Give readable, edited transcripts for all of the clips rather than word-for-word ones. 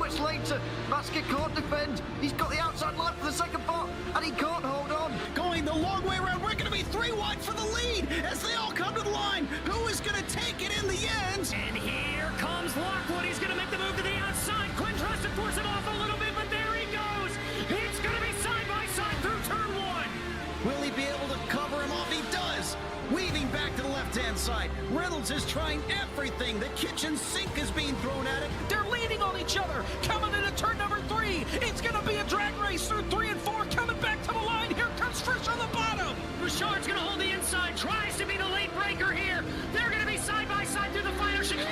much later. Basket can't defend. He's got the outside line for the second part, and he can't hold on. Going the long way around. We're going to be 3 wide for the lead as they all come to the line. Who is going to take it in the end? And here comes Lockwood. He's going to make the move to the outside. Quinn tries to force it off a little bit, but there he goes. It's going to be side by side through turn 1. Will he be able to cover him off? He does. Weaving back to the left-hand side. Reynolds is trying everything. The kitchen sink is being thrown at it. They're leaning on each other. Coming into turn number 3. It's going to be a drag race through 3 and 4. Coming back to the line. Here comes Frisch on the bottom. Bouchard's going to hold the inside. Tries to be the late breaker here. They're going to be side by side through the final chicane.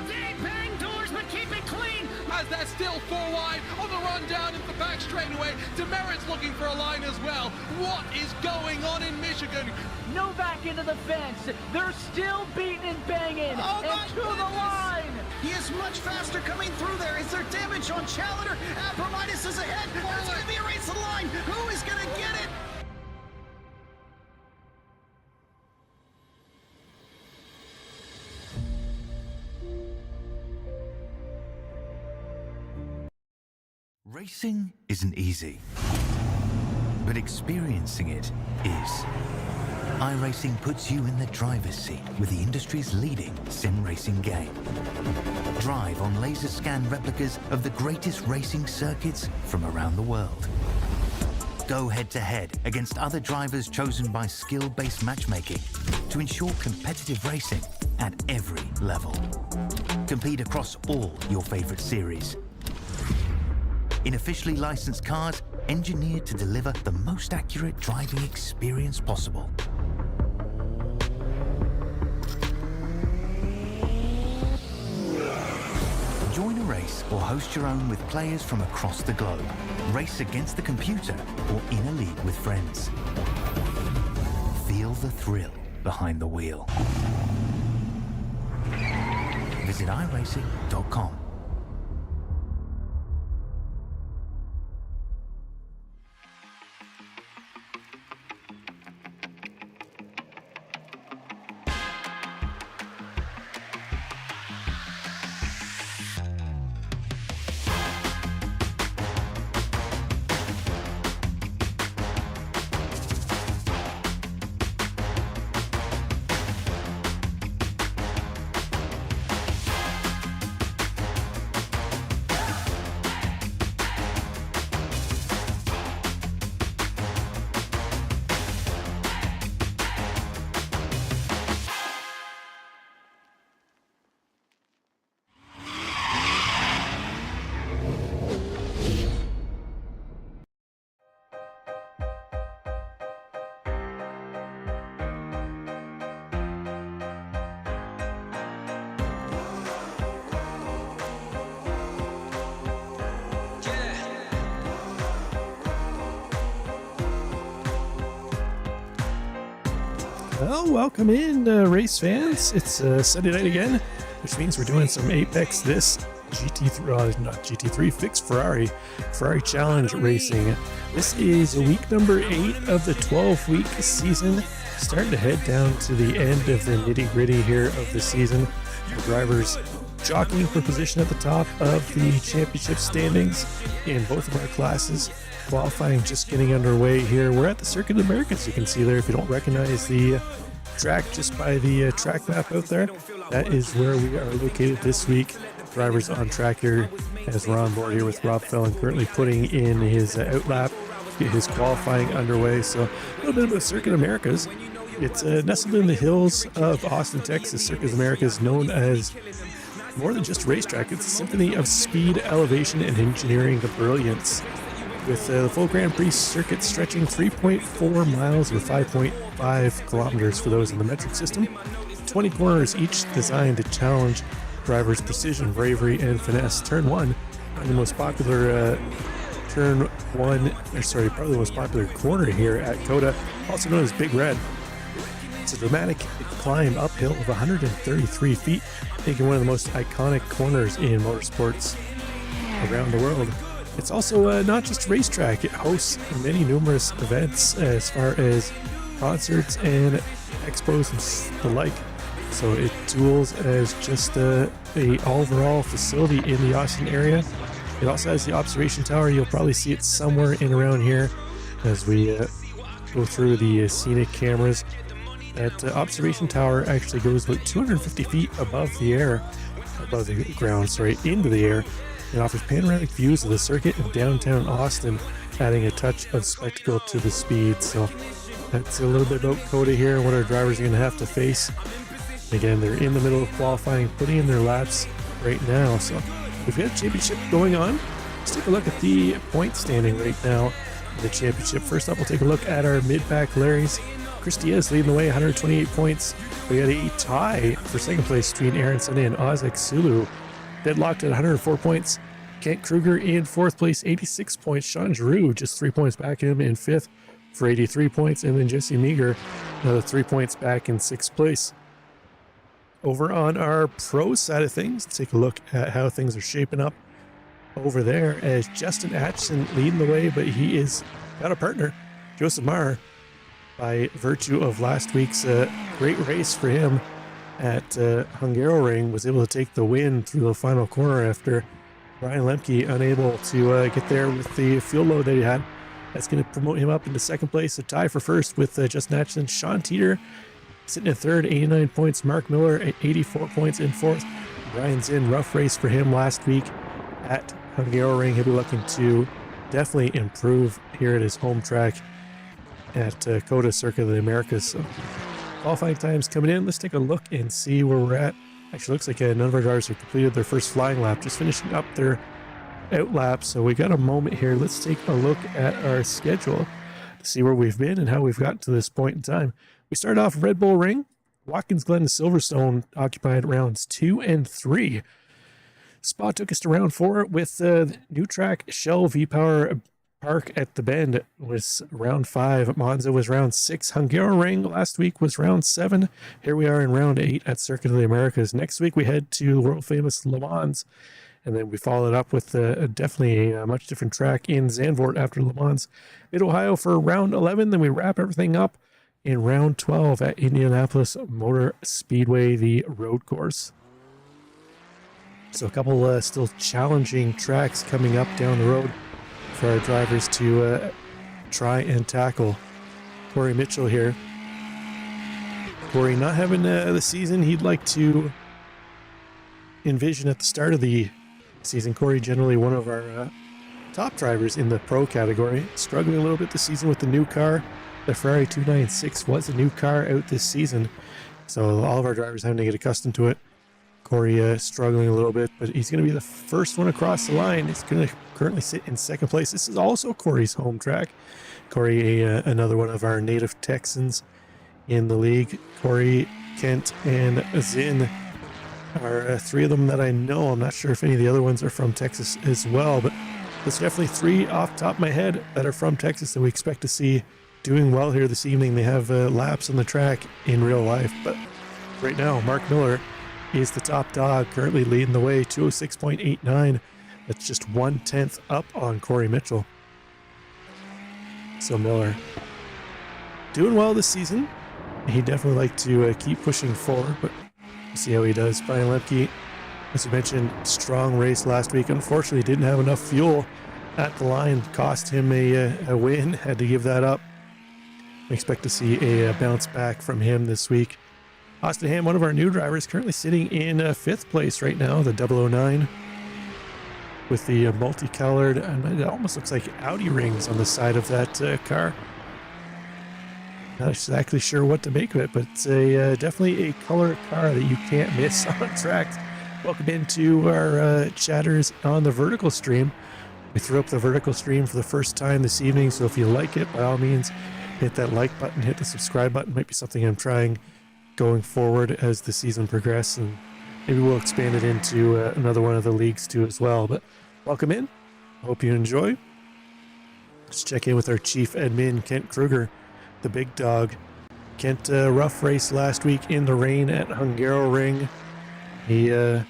They bang doors, but keep it clean. As they're still 4 wide on the run down into the back straightaway. Demerit's looking for a line as well. What is going on in Michigan? Novak into the fence. They're still beating and banging. Oh, and to the line. He is much faster coming through there. Is there damage on Challenger? Abramitis is ahead. There's going to be a race to the line. Who is going to get it? Racing isn't easy, but experiencing it is. iRacing puts you in the driver's seat with the industry's leading sim racing game. Drive on laser scan replicas of the greatest racing circuits from around the world. Go head-to-head against other drivers chosen by skill-based matchmaking to ensure competitive racing at every level. Compete across all your favorite series. In officially licensed cars, engineered to deliver the most accurate driving experience possible. Join a race or host your own with players from across the globe. Race against the computer or in a league with friends. Feel the thrill behind the wheel. Visit iRacing.com. Well, welcome in, race fans. It's Sunday night again, which means we're doing some Apex this GT3 fixed Ferrari Challenge racing. This is week number 8 of the 12-week season. Starting to head down to the end of the nitty-gritty here of the season. The drivers jockeying for position at the top of the championship standings in both of our classes. Qualifying just getting underway here. We're at the Circuit of the Americas. You can see there, if you don't recognize the track just by the track map out there, that is where we are located this week. Drivers on track here as we're on board here with Rob Fellon currently putting in his outlap, get his qualifying underway. So a little bit about Circuit of Americas. It's nestled in the hills of Austin, Texas. Circuit of America is known as more than just a racetrack. It's a symphony of speed, elevation, and engineering brilliance. With the full Grand Prix circuit stretching 3.4 miles or 5.5 kilometers for those in the metric system. 20 corners each designed to challenge drivers' precision, bravery, and finesse. Turn 1, the most popular probably the most popular corner here at COTA, also known as Big Red. It's a dramatic climb uphill of 133 feet, making one of the most iconic corners in motorsports around the world. It's also not just a racetrack. It hosts many numerous events as far as concerts and expos and the like. So it duels as just a overall facility in the Austin area. It also has the observation tower. You'll probably see it somewhere in around here as we go through the scenic cameras. That observation tower actually goes about 250 feet above the ground, into the air. It offers panoramic views of the circuit in downtown Austin, adding a touch of spectacle to the speed. So that's a little bit about COTA here and what our drivers are going to have to face. Again, they're in the middle of qualifying, putting in their laps right now. So we've got a championship going on. Let's take a look at the point standing right now in the championship. First up, we'll take a look at our mid-pack Larrys. Chris Diaz leading the way, 128 points. We got a tie for second place between Aaron Sunday and Ozek Sulu. Deadlocked at 104 points. Kent Kruger in fourth place, 86 points. Sean Giroux just 3 points back him in fifth for 83 points. And then Jesse Meager, another 3 points back in sixth place. Over on our pro side of things, let's take a look at how things are shaping up over there as Justin Atchison leading the way, but he is got a partner, Joseph Marr, by virtue of last week's great race for him at Hungaroring, was able to take the win through the final corner after Brian Lemke unable to get there with the fuel load that he had. That's going to promote him up into second place, a tie for first with Justin Atchison. Sean Teeter sitting in third, 89 points. Mark Miller at 84 points in fourth. Brian Zinn, rough race for him last week at Hungaroring. He'll be looking to definitely improve here at his home track at COTA Circuit of the Americas. So qualifying times coming in. Let's take a look and see where we're at. Actually, looks like none of our drivers have completed their first flying lap, just finishing up their out lap. So we got a moment here. Let's take a look at our schedule to see where we've been and how we've gotten to this point in time. We started off Red Bull Ring. Watkins Glen and Silverstone occupied rounds 2 and 3. Spa took us to round 4 with new track Shell V-Power Park at the Bend was round 5. Monza was round 6. Hungaroring last week was round 7. Here we are in round 8 at Circuit of the Americas. Next week we head to world famous Le Mans, and then we followed up with definitely a much different track in Zandvoort after Le Mans. Mid-Ohio for round 11. Then we wrap everything up in round 12 at Indianapolis Motor Speedway, the road course. So a couple still challenging tracks coming up down the road for our drivers to try and tackle. Corey Mitchell here. Corey not having the season he'd like to envision at the start of the season. Corey generally one of our top drivers in the pro category. Struggling a little bit this season with the new car. The Ferrari 296 was a new car out this season, so all of our drivers having to get accustomed to it. Corey struggling a little bit, but he's going to be the first one across the line. He's going to currently sit in second place. This is also Corey's home track. Corey, another one of our native Texans in the league. Corey, Kent, and Zinn are three of them that I know. I'm not sure if any of the other ones are from Texas as well, but there's definitely three off the top of my head that are from Texas that we expect to see doing well here this evening. They have laps on the track in real life, but right now Mark Miller is the top dog, currently leading the way, 206.89. That's just 1/10 up on Corey Mitchell. So Miller doing well this season. He'd definitely like to keep pushing forward, but we'll see how he does. Brian Lemke, as you mentioned, strong race last week. Unfortunately, didn't have enough fuel at the line. Cost him a win. Had to give that up. We expect to see a bounce back from him this week. Austin Ham, one of our new drivers, currently sitting in fifth place right now, the 009, with the multicolored, it almost looks like Audi rings on the side of that car. Not exactly sure what to make of it, but it's definitely a color car that you can't miss on tracks. Welcome into our chatters on the vertical stream. We threw up the vertical stream for the first time this evening, so if you like it, by all means, hit that like button, hit the subscribe button. Might be something I'm trying going forward as the season progresses, and maybe we'll expand it into another one of the leagues too as well. But welcome in. Hope you enjoy. Let's check in with our chief admin, Kent Kruger, the big dog. Kent, rough race last week in the rain at Hungaroring. He'll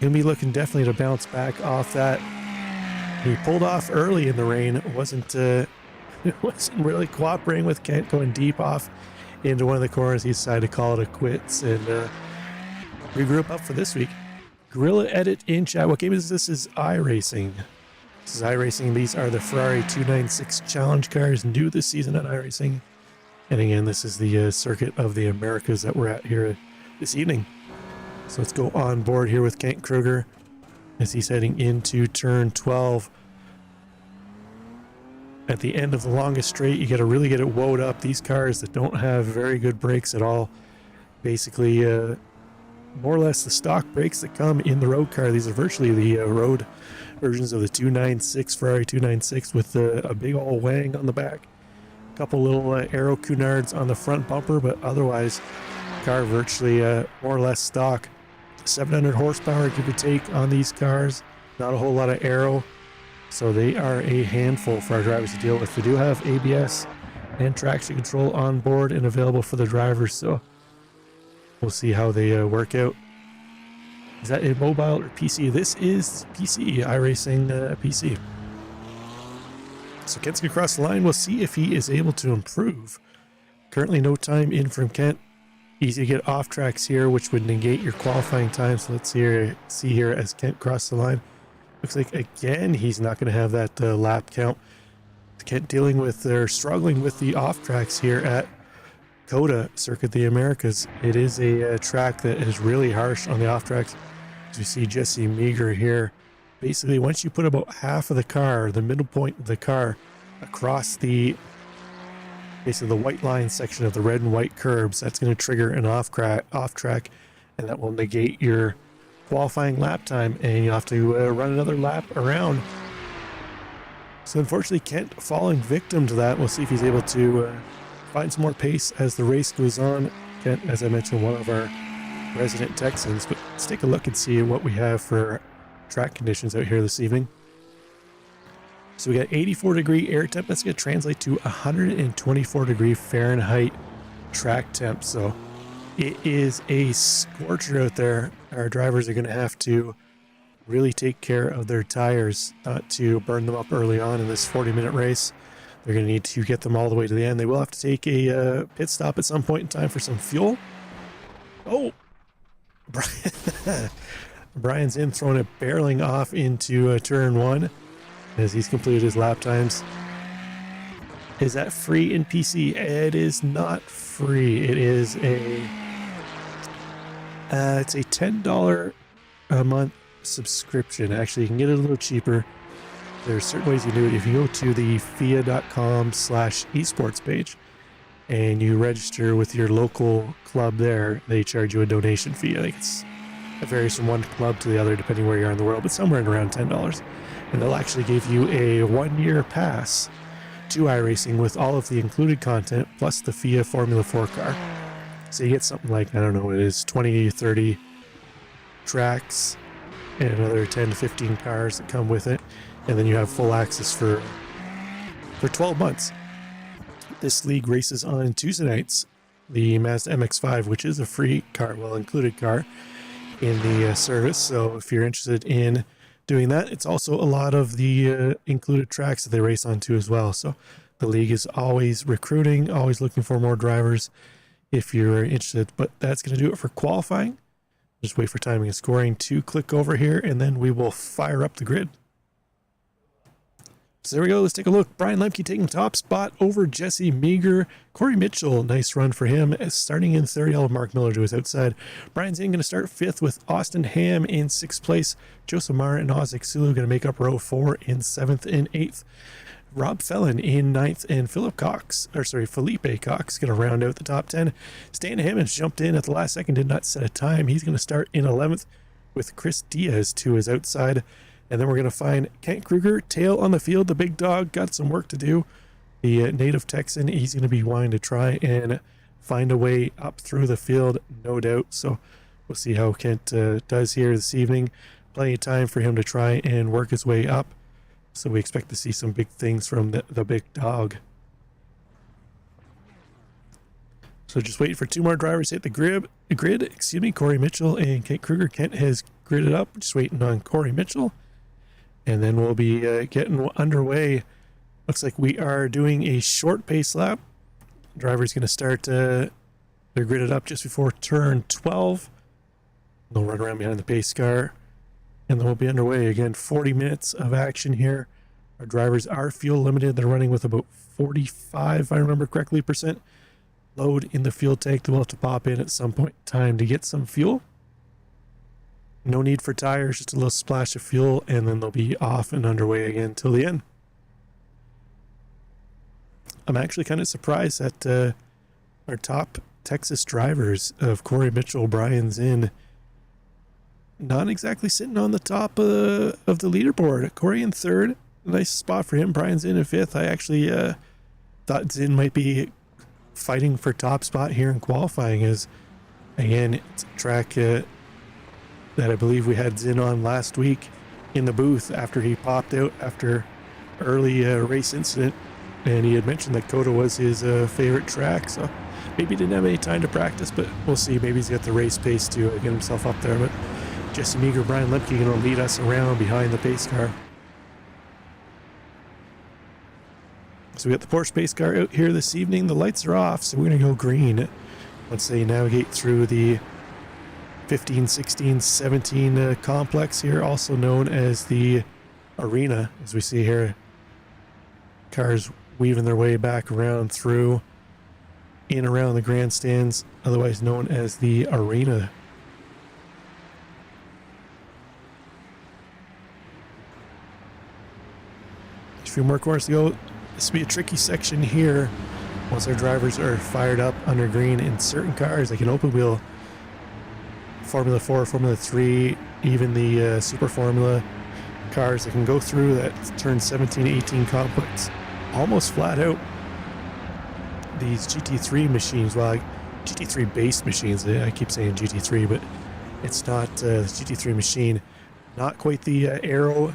be looking definitely to bounce back off that. He pulled off early in the rain. It wasn't really cooperating with Kent going deep off into one of the corners. He decided to call it a quits and regroup up for this week. Gorilla Edit in chat. What game is this? Is iRacing. This is iRacing. These are the Ferrari 296 Challenge cars new this season at iRacing. And again, this is the circuit of the Americas that we're at here this evening. So let's go on board here with Kent Kruger as he's heading into turn 12. At the end of the longest straight, you got to really get it woed up. These cars that don't have very good brakes at all, basically more or less the stock brakes that come in the road car. These are virtually the road versions of the 296 Ferrari 296 with a big old wang on the back. A couple little aero Cunards on the front bumper, but otherwise car virtually more or less stock. 700 horsepower give or take on these cars. Not a whole lot of aero, so they are a handful for our drivers to deal with. They do have ABS and traction control on board and available for the drivers, so we'll see how they work out. Is that a mobile or PC? This is PC, iRacing PC. So Kent's gonna cross the line. We'll see if he is able to improve. Currently no time in from Kent. Easy to get off tracks here, which would negate your qualifying time. So let's see here as Kent crosses the line. Looks like again he's not going to have that lap count. Kent dealing with or struggling with the off tracks here at COTA Circuit the Americas. It is a track that is really harsh on the off tracks. As we see Jesse Meager here, basically once you put about half of the car, the middle point of the car, across the basically the white line section of the red and white curbs, that's going to trigger an off track, and that will negate your qualifying lap time, and you have to run another lap around. So unfortunately Kent falling victim to that. We'll see if he's able to find some more pace as the race goes on. Kent, as I mentioned, one of our resident Texans, but let's take a look and see what we have for track conditions out here this evening. So we got 84 degree air temp. That's going to translate to 124 degree Fahrenheit track temp. So it is a scorcher out there. Our drivers are going to have to really take care of their tires not to burn them up early on in this 40-minute race. They're going to need to get them all the way to the end. They will have to take a pit stop at some point in time for some fuel. Oh, Brian's in, throwing it barreling off into turn 1 as he's completed his lap times. Is that free in PC? It is not free. It is it's a $10 a month subscription. Actually, you can get it a little cheaper. There's certain ways you do it. If you go to the FIA.com/esports page and you register with your local club there, they charge you a donation fee. I think it varies from one club to the other depending where you are in the world, but somewhere in around $10. And they'll actually give you a 1-year pass to iRacing with all of the included content plus the FIA Formula 4 car. So you get something like, I don't know, it is 20 to 30 tracks and another 10 to 15 cars that come with it. And then you have full access for 12 months. This league races on Tuesday nights. The Mazda MX-5, which is a free car, well included car in the service. So if you're interested in doing that, it's also a lot of the included tracks that they race on too as well. So the league is always recruiting, always looking for more drivers if you're interested. But that's going to do it for qualifying. Just wait for timing and scoring to click over here, and then we will fire up the grid. So there we go. Let's take a look. Brian Lemke taking top spot over Jesse Meager. Corey Mitchell, nice run for him. Starting in third, yellow Mark Miller to his outside. Brian Zinn going to start fifth with Austin Ham in sixth place. Joseph Mara and Ozik Sulu going to make up row 4 in seventh and eighth. Rob Fellon in ninth, and Felipe Cox going to round out the top 10. Stan Hammonds jumped in at the last second, did not set a time. He's going to start in 11th with Chris Diaz to his outside. And then we're going to find Kent Kruger, tail on the field. The big dog got some work to do. The native Texan, he's going to be wanting to try and find a way up through the field, no doubt. So we'll see how Kent does here this evening. Plenty of time for him to try and work his way up. So we expect to see some big things from the big dog. So just waiting for two more drivers to hit the grid. Corey Mitchell and Kent Kruger. Kent has gridded up. Just waiting on Corey Mitchell. And then we'll be getting underway. Looks like we are doing a short pace lap. driver's going to start, they're gridded up just before turn 12. They'll run around behind the pace car, and then we'll be underway. Again, 40 minutes of action here. Our drivers are fuel limited. They're running with about 45, if I remember correctly, percent load in the fuel tank. They'll have to pop in at some point in time to get some fuel. No need for tires, just a little splash of fuel, and then they'll be off and underway again till the end. I'm actually kind of surprised that our top Texas drivers of Corey Mitchell, Brian Zinn, not exactly sitting on the top of the leaderboard. Corey in third, nice spot for him. Brian Zinn in fifth. I actually thought Zinn might be fighting for top spot here in qualifying, as again, it's a track that I believe we had Zinn on last week in the booth after he popped out after early race incident, and he had mentioned that COTA was his favorite track, so maybe he didn't have any time to practice, but we'll see. Maybe he's got the race pace to get himself up there. But Jesse Meager, Brian Lemke going to lead us around behind the pace car. So we got the Porsche pace car out here this evening. The lights are off, so we're going to go green once they navigate through the 15, 16, 17 complex here, also known as the arena. As we see here, cars weaving their way back around through in around the grandstands, otherwise known as the arena. A few more corners to go. This will be a tricky section here. Once our drivers are fired up under green in certain cars, like an open wheel Formula 4, Formula 3, even the Super Formula cars that can go through that turn 17, 18 complex almost flat out. These GT3 machines, well, GT3 based machines, I keep saying GT3, but it's not the GT3 machine. Not quite the Aero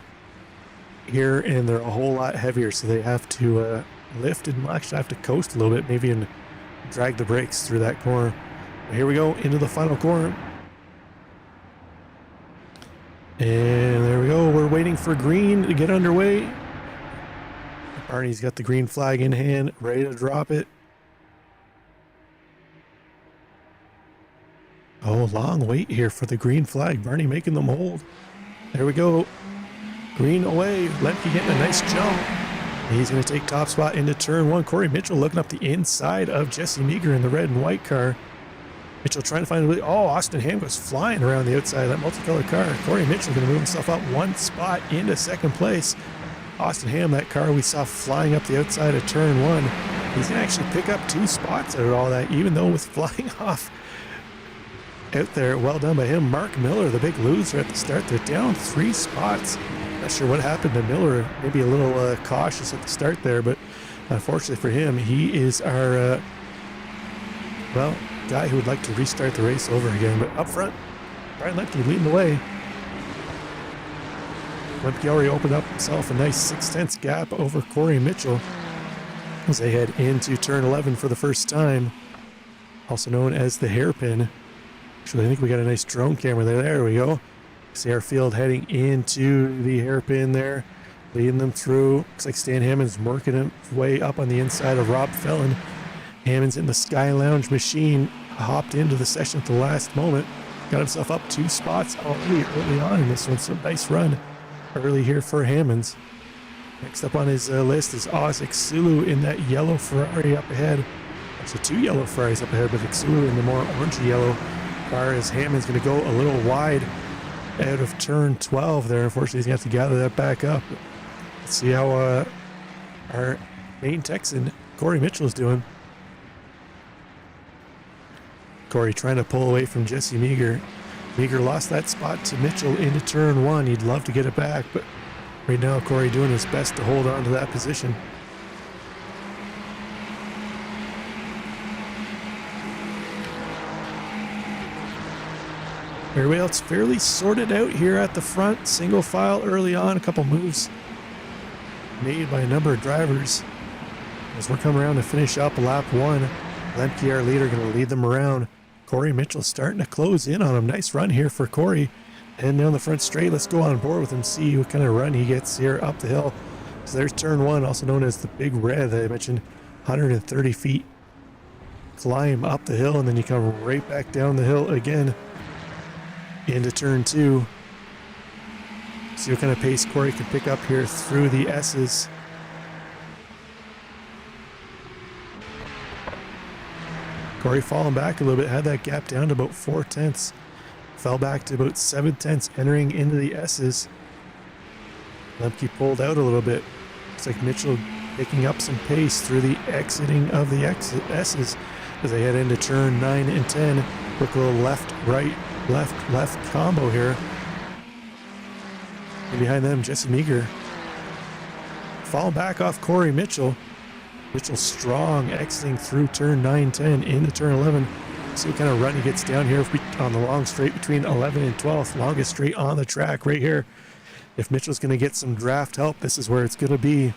here, and they're a whole lot heavier, so they have to lift and actually have to coast a little bit, maybe, and drag the brakes through that corner. But here we go into the final corner. And there we go. We're waiting for green to get underway. Barney's got the green flag in hand, ready to drop it. Oh, long wait here for the green flag. Barney making them hold. There we go. Green away. Lemke getting a nice jump. He's going to take top spot into turn one. Corey Mitchell looking up the inside of Jesse Meager in the red and white car. Mitchell trying to find a way. Oh, Austin Ham goes flying around the outside of that multicolored car. Corey Mitchell going to move himself up one spot into second place. Austin Ham, that car we saw flying up the outside of turn one. He's going to actually pick up 2 spots out of all that, even though with flying off out there. Well done by him. Mark Miller, the big loser at the start. They're down 3 spots. Not sure what happened to Miller. Maybe a little cautious at the start there, but unfortunately for him, he is our, well, guy who would like to restart the race over again. But up front, Brian Lemke leading the way. Lemke already opened up himself a nice 0.6 gap over Corey Mitchell as they head into turn 11 for the first time, also known as the hairpin. Actually, I think we got a nice drone camera there. There we go. See our field heading into the hairpin there, leading them through. Looks like Stan Hammond's working his way up on the inside of Rob Felon. Hammond's in the Sky Lounge machine, hopped into the session at the last moment, got himself up 2 spots already early on in this one, so nice run early here for Hammond's. Next up on his list is Oz Xulu in that yellow Ferrari up ahead. Actually 2 yellow Ferraris up ahead, but Xulu in the more orangey yellow car, as Hammond's going to go a little wide out of turn 12 there. Unfortunately, he's going to have to gather that back up. Let's see how our main Texan, Corey Mitchell, is doing. Corey trying to pull away from Jesse Meager. Meager lost that spot to Mitchell into turn 1. He'd love to get it back, but right now Corey doing his best to hold on to that position. Everybody else fairly sorted out here at the front. Single file early on. A couple moves made by a number of drivers. As we're coming around to finish up lap 1, Lemke, our leader, going to lead them around. Corey Mitchell starting to close in on him. Nice run here for Corey. And down the front straight, let's go on board with him, see what kind of run he gets here up the hill. So there's turn 1, also known as the Big Red that I mentioned, 130 feet climb up the hill, and then you come right back down the hill again into turn 2. See what kind of pace Corey can pick up here through the S's. Corey falling back a little bit, had that gap down to about 4/10. Fell back to about 7/10 entering into the S's. Lemke pulled out a little bit. Looks like Mitchell picking up some pace through the exiting of the S's as they head into turn 9 and 10. Quick little left, right, left combo here. And behind them, Jesse Meager. Fall back off Corey Mitchell. Mitchell strong, exiting through turn 9, 10 into turn 11. See what kind of run he gets down here on the long straight between 11 and 12th. Longest straight on the track right here. If Mitchell's going to get some draft help, this is where it's going to be.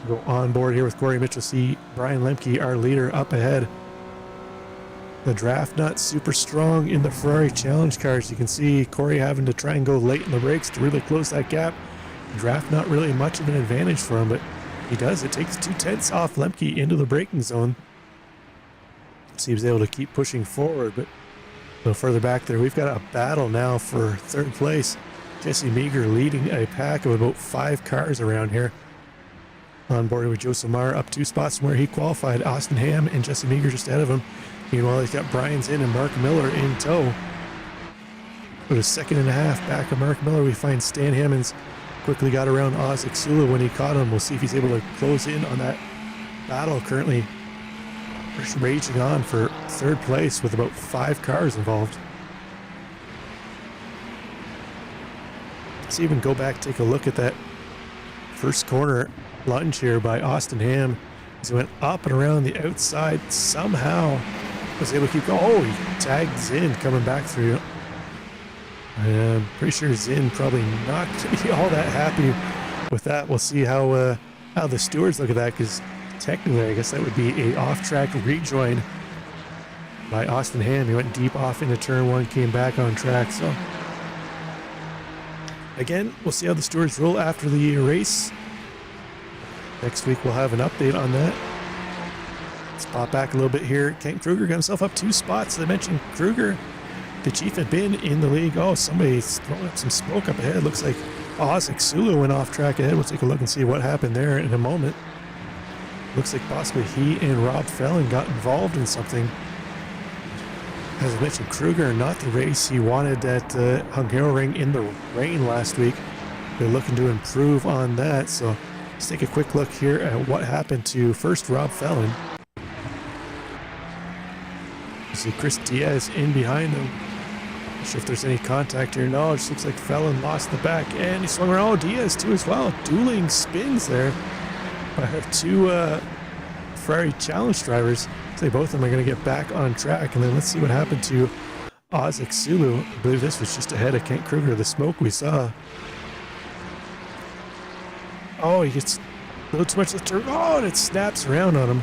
Go on board here with Corey Mitchell. See Brian Lemke, our leader, up ahead. The draft not super strong in the Ferrari Challenge cars. You can see Corey having to try and go late in the brakes to really close that gap. The draft not really much of an advantage for him, but he does. It takes 2/10 off Lemke into the braking zone. So he was able to keep pushing forward, but a little further back there, we've got a battle now for 3rd place. Jesse Meager leading a pack of about 5 cars around here. On board with Joseph Marr up 2 spots from where he qualified. Austin Ham and Jesse Meager just ahead of him. Meanwhile, he's got Brian Zinn and Mark Miller in tow. With a 2.5 back of Mark Miller, we find Stan Hammonds quickly got around Isaac Sula when he caught him. We'll see if he's able to close in on that battle currently raging on for 3rd place with about 5 cars involved. Let's even go back, take a look at that first corner lunge here by Austin Ham as he went up and around the outside. Somehow was able to keep going. Oh, he tagged Zinn coming back through. I'm pretty sure Zinn probably not going to be all that happy with that. We'll see how the stewards look at that, because technically I guess that would be a off-track rejoin by Austin Ham. He went deep off into turn 1, came back on track. So again, we'll see how the stewards roll after the race. Next week we'll have an update on that. Let's pop back a little bit here. Kent Kruger got himself up 2 spots. As I mentioned, Kruger, the chief, had been in the league. Oh, somebody's throwing up some smoke up ahead. Looks like Isaac Sulu went off track ahead. We'll take a look and see what happened there in a moment. Looks like possibly he and Rob Fellon got involved in something. As I mentioned, Kruger, not the race he wanted at Hungaroring in the rain last week. They're looking to improve on that. So let's take a quick look here at what happened to first Rob Fellon. You see Chris Diaz in behind him. Not sure if there's any contact here. No, it just looks like Fellon lost the back and he swung around. Oh, Diaz too as well. Dueling spins there by our 2 Ferrari Challenge drivers. So both of them are going to get back on track. And then let's see what happened to Isaac Sulu. I believe this was just ahead of Kent Kruger. The smoke we saw. Oh, he gets a little too much of the turn. Oh, and it snaps around on him.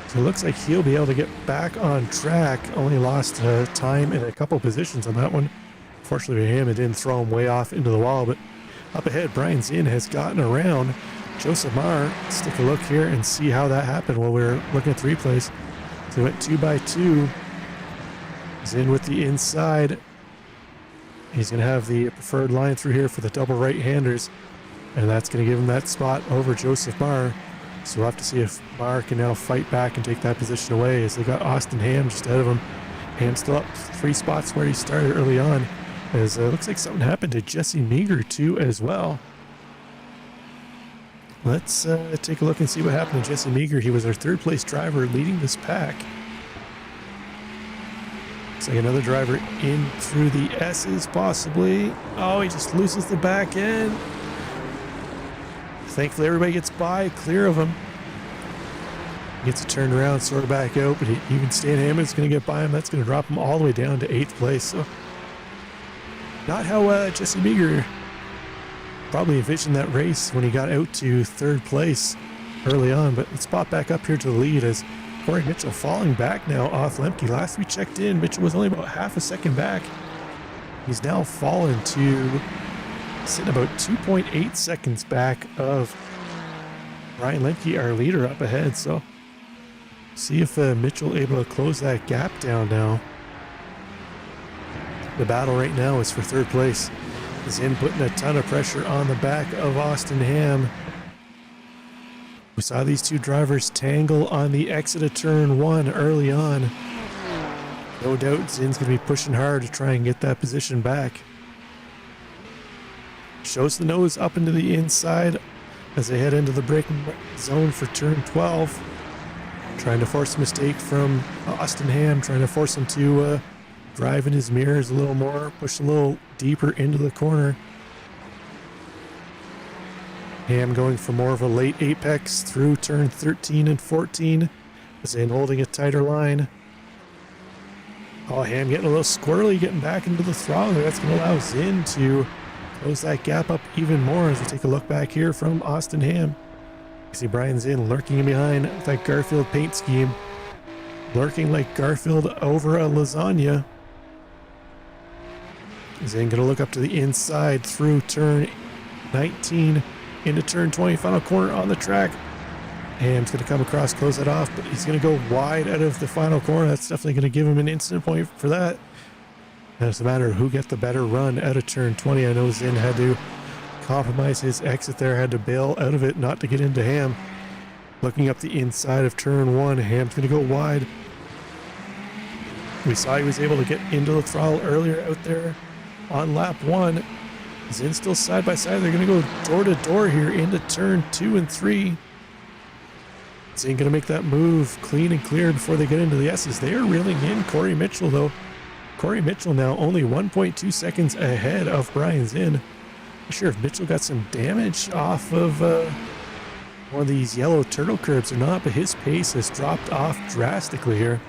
So it looks like he'll be able to get back on track. Only lost time in a couple positions on that one. Fortunately for him, it didn't throw him way off into the wall. But up ahead, Brian Zinn has gotten around Joseph Marr. Let's take a look here and see how that happened while we were looking at the replays. So he went 2 by 2. Zinn with the inside. He's going to have the preferred line through here for the double right-handers. And that's going to give him that spot over Joseph Marr. So we'll have to see if Marr can now fight back and take that position away, as they got Austin Ham just ahead of him. Ham still up 3 spots where he started early on, as it looks like something happened to Jesse Meager too as well. Let's take a look and see what happened to Jesse Meager. He was our 3rd place driver leading this pack. Looks like another driver in through the S's possibly. Oh, he just loses the back end. Thankfully, everybody gets by, clear of him. Gets a turn around, sort of back out, but even Stan Hammond's going to get by him. That's going to drop him all the way down to 8th place. So, not how Jesse Meager probably envisioned that race when he got out to 3rd place early on. But let's pop back up here to the lead as Corey Mitchell falling back now off Lemke. Last we checked in, Mitchell was only about half a second back. He's now fallen to sitting about 2.8 seconds back of Brian Lemke, our leader, up ahead. So See if Mitchell able to close that gap down now. The battle right now is for third place. Zinn putting a ton of pressure on the back of Austin Ham. We saw these two drivers tangle on the exit of turn 1 early on. No doubt Zinn's going to be pushing hard to try and get that position back. Shows the nose up into the inside as they head into the braking zone for turn 12. Trying to force a mistake from Austin Ham, trying to force him to drive in his mirrors a little more, push a little deeper into the corner. Ham going for more of a late apex through turn 13 and 14. Zinn holding a tighter line. Oh, Ham getting a little squirrely, getting back into the throttle. That's going to allow Zinn to close that gap up even more as we take a look back here from Austin Ham. You see Brian Zinn lurking in behind with that Garfield paint scheme. Lurking like Garfield over a lasagna. Zinn going to look up to the inside through turn 19 into turn 20, final corner on the track. Ham's going to come across, close that off, but he's going to go wide out of the final corner. That's definitely going to give him an instant point for that. And it's a matter of who gets the better run out of turn 20. I know Zinn had to compromise his exit there, had to bail out of it not to get into Ham. Looking up the inside of turn 1, Ham's going to go wide. We saw he was able to get into the throttle earlier out there on lap 1. Zinn still side by side. They're going to go door to door here into turn 2 and 3. Zinn going to make that move clean and clear before they get into the S's. They are reeling in Corey Mitchell though. Corey Mitchell now only 1.2 seconds ahead of Brian Zinn. Not sure if Mitchell got some damage off of one of these yellow turtle curbs or not, but his pace has dropped off drastically here.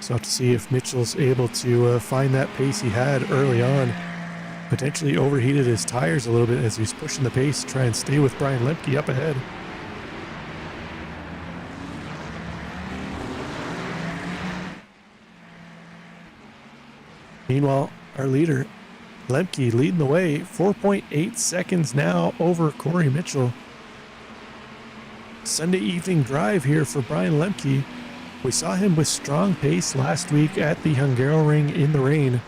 So we'll have to see if Mitchell's able to find that pace he had early on. Potentially overheated his tires a little bit as he's pushing the pace to try and stay with Brian Lemke up ahead. Meanwhile, our leader, Lemke, leading the way, 4.8 seconds now over Corey Mitchell. Sunday evening drive here for Brian Lemke. We saw him with strong pace last week at the Hungaroring in the rain.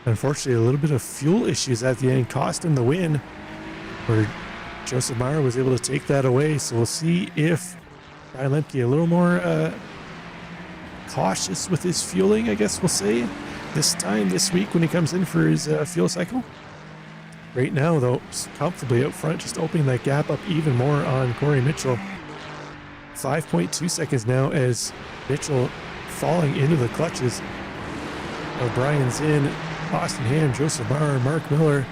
Unfortunately, a little bit of fuel issues at the end cost him the win, where Joseph Meyer was able to take that away. So we'll see if Brian Lemke a little more cautious with his fueling, I guess we'll say, this week when he comes in for his fuel cycle. Right now, though, comfortably out front, just opening that gap up even more on Corey Mitchell. 5.2 seconds now as Mitchell falling into the clutches of Brian Zinn, Austin Ham, Joseph Barr, Mark Miller,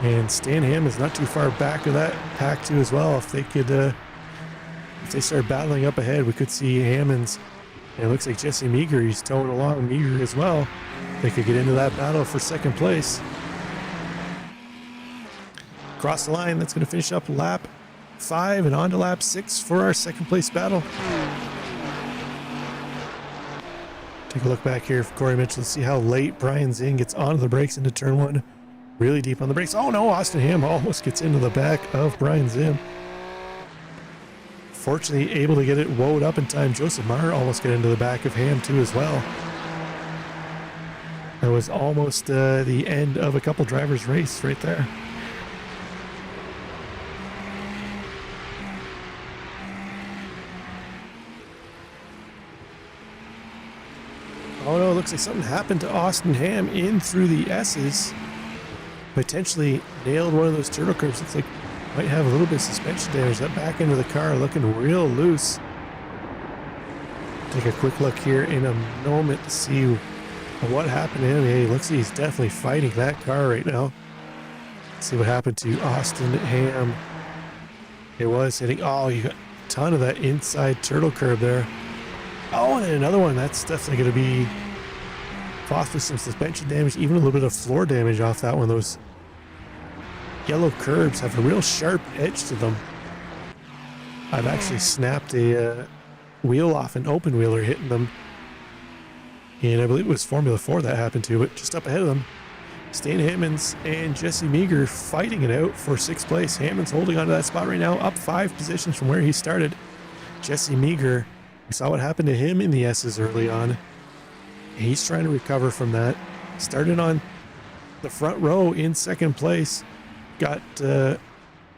and Stan Ham is not too far back of that pack too as well. If they could, if they start battling up ahead, we could see Hammonds. And it looks like Jesse Meager, he's towing along Meager as well. They could get into that battle for second place. Across the line, that's going to finish up lap 5 and on to lap 6 for our second place battle. Take a look back here for Corey Mitchell to see how late Brian Zinn gets onto the brakes into turn 1. Really deep on the brakes. Oh no, Austin Ham almost gets into the back of Brian Zinn. Fortunately able to get it woed up in time. Joseph Meyer almost got into the back of Ham too as well. That was almost the end of a couple drivers' race right there. Oh no, it looks like something happened to Austin Ham in through the S's. Potentially nailed one of those turtle curves. Looks like might have a little bit of suspension damage. That back end of the car looking real loose. Take a quick look here in a moment to see what happened to him. Hey, looks like he's definitely fighting that car right now. Let's see what happened to Austin Ham. It was hitting, oh, you got a ton of that inside turtle curve there. Oh, and another one. That's definitely going to be possibly some suspension damage, even a little bit of floor damage off that one. Those yellow curbs have a real sharp edge to them. I've actually snapped a wheel off an open wheeler hitting them. And I believe it was Formula 4 that happened to, but just up ahead of them. Stan Hammonds and Jesse Meager fighting it out for 6th place. Hammonds holding on to that spot right now, up 5 positions from where he started. Jesse Meager, we saw what happened to him in the S's early on. He's trying to recover from that. Started on the front row in 2nd place. Got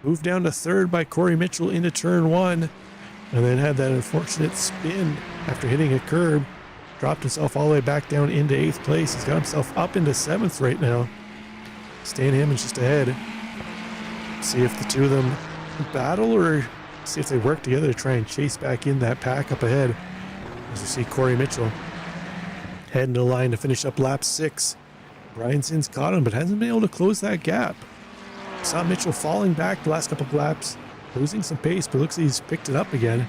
moved down to 3rd by Corey Mitchell into turn 1. And then had that unfortunate spin after hitting a curb. Dropped himself all the way back down into 8th place. He's got himself up into 7th right now. Stan Hammond's just ahead. See if the two of them battle or see if they work together to try and chase back in that pack up ahead. As you see Corey Mitchell heading to the line to finish up lap 6. Brian Sinn's caught him but hasn't been able to close that gap. Saw Mitchell falling back the last couple of laps, losing some pace, but looks like he's picked it up again.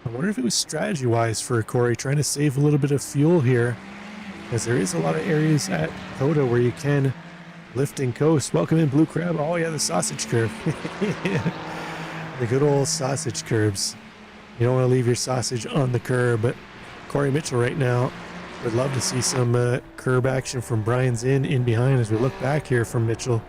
I wonder if it was strategy-wise for Corey, trying to save a little bit of fuel here, as there is a lot of areas at COTA where you can lift and coast. Welcome in, Blue Crab. Oh yeah, the sausage curve. The good old sausage curbs. You don't want to leave your sausage on the curb, but Corey Mitchell right now would love to see some curb action from Brian Zinn in behind as we look back here from Mitchell.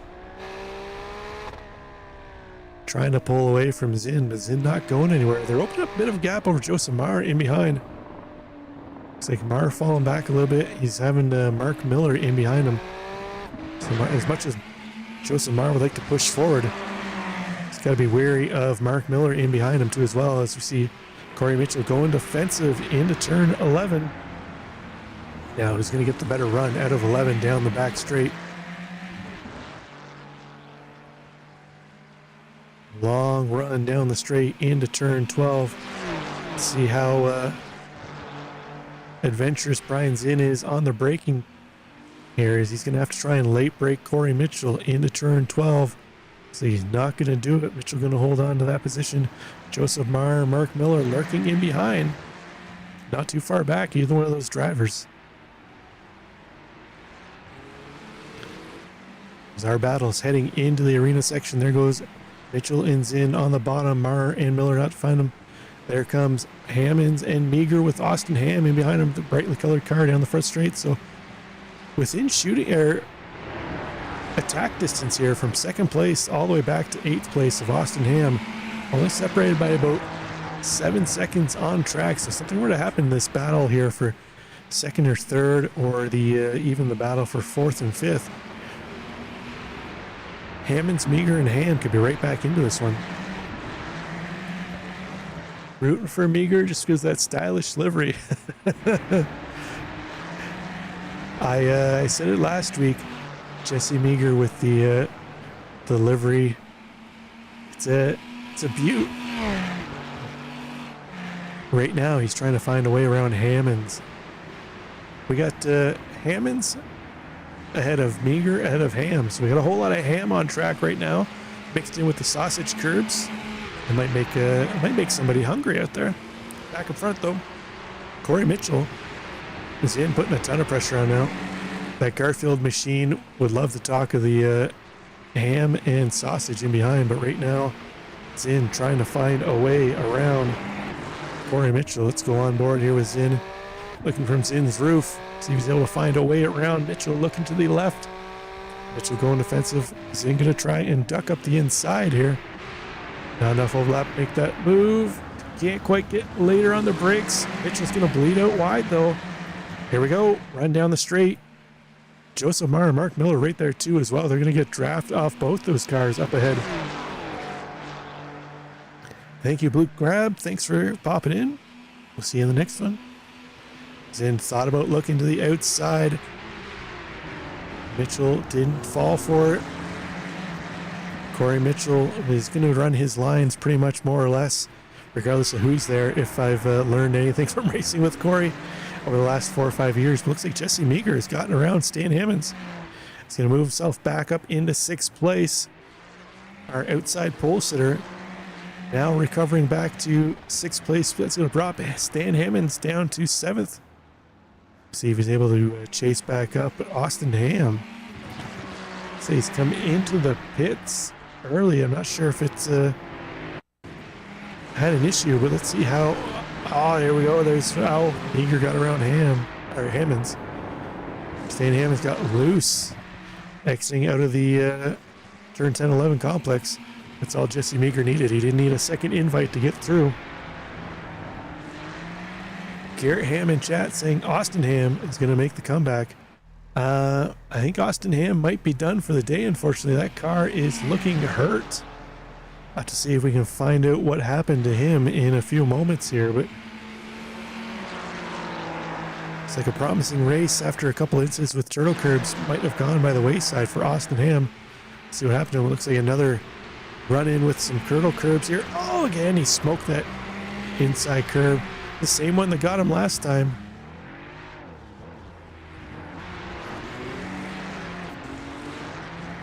Trying to pull away from Zinn, but Zinn not going anywhere. They're opening up a bit of a gap over Joseph Marr in behind. Looks like Marr falling back a little bit. He's having Mark Miller in behind him. So as much as Joseph Marr would like to push forward, he's got to be wary of Mark Miller in behind him too as well, as we see Corey Mitchell going defensive into turn 11. Now who's going to get the better run out of 11 down the back straight? Long run down the straight into turn 12. Let's see how adventurous Brian Zinn is on the braking here, as he's going to have to try and late brake Corey Mitchell into turn 12. So he's not going to do it. Mitchell going to hold on to that position. Joseph Marr, Mark Miller lurking in behind. Not too far back, either one of those drivers. As our battle is heading into the arena section, there goes Mitchell and Zinn on the bottom. Marr and Miller not to find them. There comes Hammonds and Meager with Austin Ham in behind him, the brightly colored car down the front straight. So within shooting air attack distance here from 2nd place all the way back to 8th place of Austin Ham, only separated by about 7 seconds on track. So something were to happen in this battle here for 2nd or 3rd, or the even the battle for 4th and 5th, Hammonds, Meager, and Ham could be right back into this one. Rooting for Meager just because that stylish livery. I said it last week. Jesse Meager with the livery. It's a beaut. Right now he's trying to find a way around Hammonds. We got Hammonds ahead of Meager, ahead of Ham. So we got a whole lot of Ham on track right now, mixed in with the sausage curbs. It might make somebody hungry out there. Back up front though, Corey Mitchell is in, putting a ton of pressure on now. That Garfield machine would love to talk of the ham and sausage in behind, but right now it's in trying to find a way around Corey Mitchell. Let's go on board here with Zinn, looking from Zinn's roof. See if he's able to find a way around Mitchell, looking to the left. Mitchell going defensive. Zinn going to try and duck up the inside here. Not enough overlap to make that move. Can't quite get later on the brakes. Mitchell's going to bleed out wide though. Here we go. Run down the straight. Joseph Marr and Mark Miller right there too as well. They're going to get draft off both those cars up ahead. Thank you, Blue Crab. Thanks for popping in. We'll see you in the next one. Zinn thought about looking to the outside. Mitchell didn't fall for it. Corey Mitchell is going to run his lines pretty much more or less, regardless of who's there. If I've learned anything from racing with Corey over the last 4 or 5 years, it looks like Jesse Meager has gotten around Stan Hammonds. He's going to move himself back up into 6th place. Our outside pole sitter now recovering back to 6th place. That's going to drop Stan Hammonds down to 7th. See if he's able to chase back up. But Austin Ham, say he's come into the pits early. I'm not sure if it's had an issue, but let's see how. Oh, there we go. There's how Meager got around Hammonds. Stan Hammonds got loose. exiting out of the turn 10-11 complex. That's all Jesse Meager needed. He didn't need a second invite to get through. Garrett Ham in chat saying Austin Ham is going to make the comeback. I think Austin Ham might be done for the day, unfortunately. That car is looking hurt. I'll have to see if we can find out what happened to him in a few moments here, but it's like a promising race after a couple incidents with turtle curbs might have gone by the wayside for Austin Ham. Let's see what happened to him. It looks like another run in with some turtle curbs here. Oh, again, he smoked that inside curb. The same one that got him last time.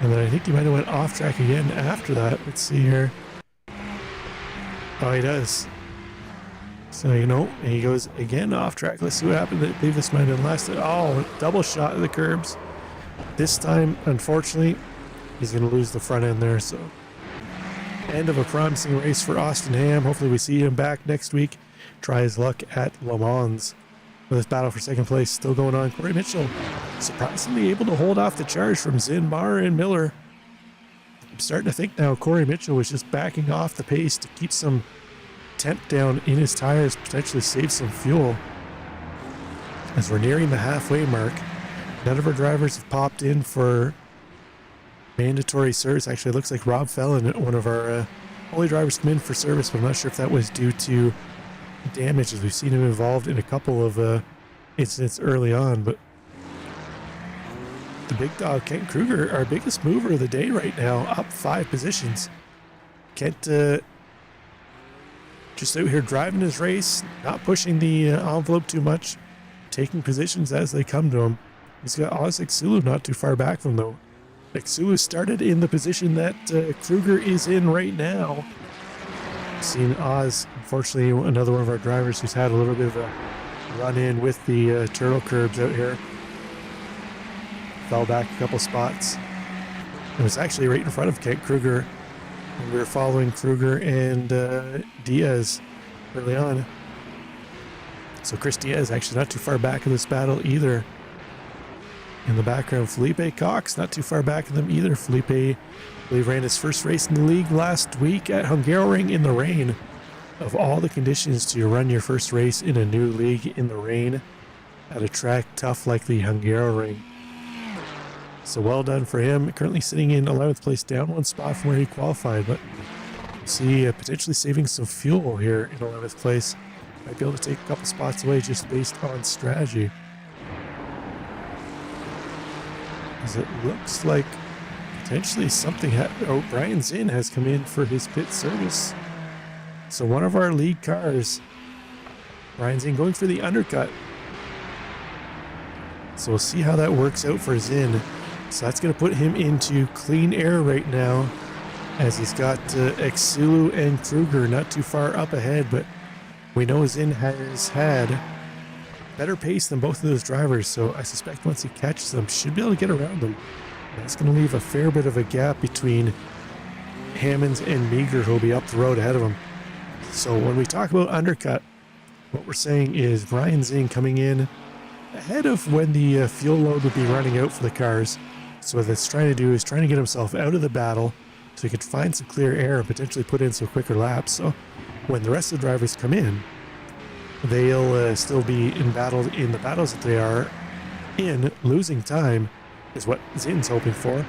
And then I think he might have went off track again after that. Let's see here. Oh, he does. So, you know, he goes again off track. Let's see what happened. I believe this might have been last. Oh, double shot of the curbs. This time, unfortunately, he's going to lose the front end there. So, end of a promising race for Austin Ham. Hopefully we see him back next week. Try his luck at Le Mans. With this battle for second place still going on. Corey Mitchell surprisingly able to hold off the charge from Zinn, Maher, and Miller. I'm starting to think now Corey Mitchell was just backing off the pace to keep some temp down in his tires, potentially save some fuel. As we're nearing the halfway mark, none of our drivers have popped in for mandatory service. Actually, it looks like Rob Fellon, one of our only drivers, come in for service, but I'm not sure if that was due to damage, as we've seen him involved in a couple of incidents early on. But the big dog Kent Kruger, our biggest mover of the day right now, up 5 positions. Kent just out here driving his race, not pushing the envelope too much, taking positions as they come to him. He's got Oz Exulu not too far back from him though. Exulu started in the position that Kruger is in right now. Seen Oz, unfortunately, another one of our drivers who's had a little bit of a run-in with the turtle curbs out here. Fell back a couple spots. It was actually right in front of Kent Kruger. And we were following Kruger and Diaz early on. So Chris Diaz actually not too far back in this battle either. In the background, Felipe Cox not too far back in them either. Felipe, I believe, ran his first race in the league last week at Hungaroring in the rain. Of all the conditions to run your first race in a new league in the rain at a track tough like the Hungaroring. So well done for him. Currently sitting in 11th place, down 1 spot from where he qualified, but see potentially saving some fuel here in 11th place. Might be able to take a couple spots away just based on strategy. As it looks like potentially something Brian Zinn has come in for his pit service. So one of our lead cars, Brian Zinn, going for the undercut. So we'll see how that works out for Zinn. So that's going to put him into clean air right now, as he's got Exulu and Kruger not too far up ahead, but we know Zinn has had better pace than both of those drivers, so I suspect once he catches them, should be able to get around them. That's going to leave a fair bit of a gap between Hammonds and Meager, who'll be up the road ahead of him. So when we talk about undercut, what we're saying is Brian Zinn coming in ahead of when the fuel load would be running out for the cars. So what that's trying to do is trying to get himself out of the battle so he could find some clear air and potentially put in some quicker laps. So when the rest of the drivers come in, they'll still be in the battles that they are in. Losing time is what Zinn's hoping for. And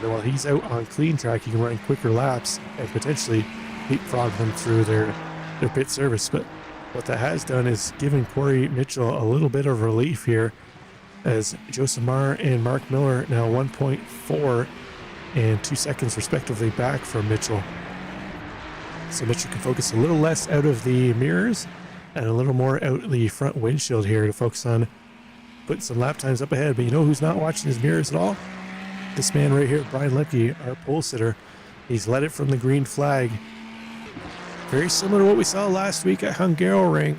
then while he's out on clean track, he can run quicker laps and potentially leapfrog them through their pit service. But what that has done is given Corey Mitchell a little bit of relief here, as Joseph Maher and Mark Miller now 1.4 and 2 seconds respectively back from Mitchell. So Mitchell can focus a little less out of the mirrors and a little more out the front windshield here to focus on putting some lap times up ahead. But you know who's not watching his mirrors at all? This man right here, Brian Lemke, our pole sitter. He's led it from the green flag. Very similar to what we saw last week at Hungaroring.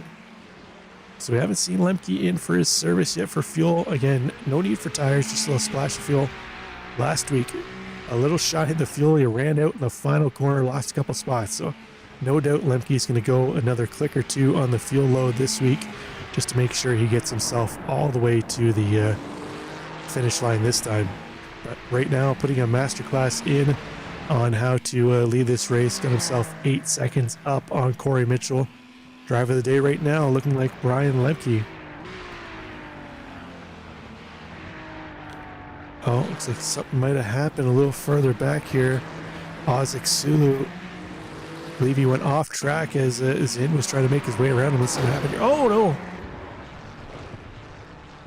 So we haven't seen Lemke in for his service yet for fuel. Again, no need for tires, just a little splash of fuel. Last week, a little shot hit the fuel. He ran out in the final corner, lost a couple spots. So no doubt Lemke's going to go another click or two on the fuel load this week, just to make sure he gets himself all the way to the finish line this time. But right now, putting a masterclass in on how to lead this race, got himself 8 seconds up on Corey Mitchell. Driver of the day right now, looking like Brian Lemke. Oh, looks like something might have happened a little further back here. Ozek Sulu, I believe he went off track as Zin was trying to make his way around him. Let's see what happened here. Oh no!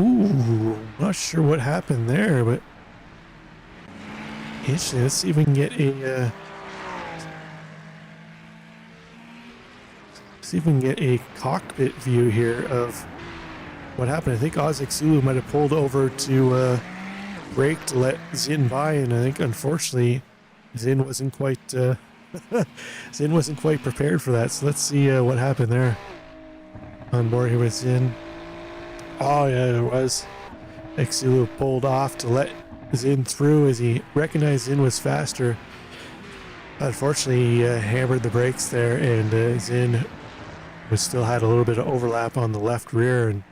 Ooh, not sure what happened there, but interesting. Let's see if we can get a cockpit view here of what happened. I think Ozek Sulu might have pulled over to brake to let Zin by, and I think unfortunately Zin wasn't quite prepared for that. So let's see what happened there. On board here with Zin. Oh yeah, there was. Sulu pulled off to let Zin through as he recognized Zin was faster. Unfortunately, he hammered the brakes there, and Zin still had a little bit of overlap on the left rear, and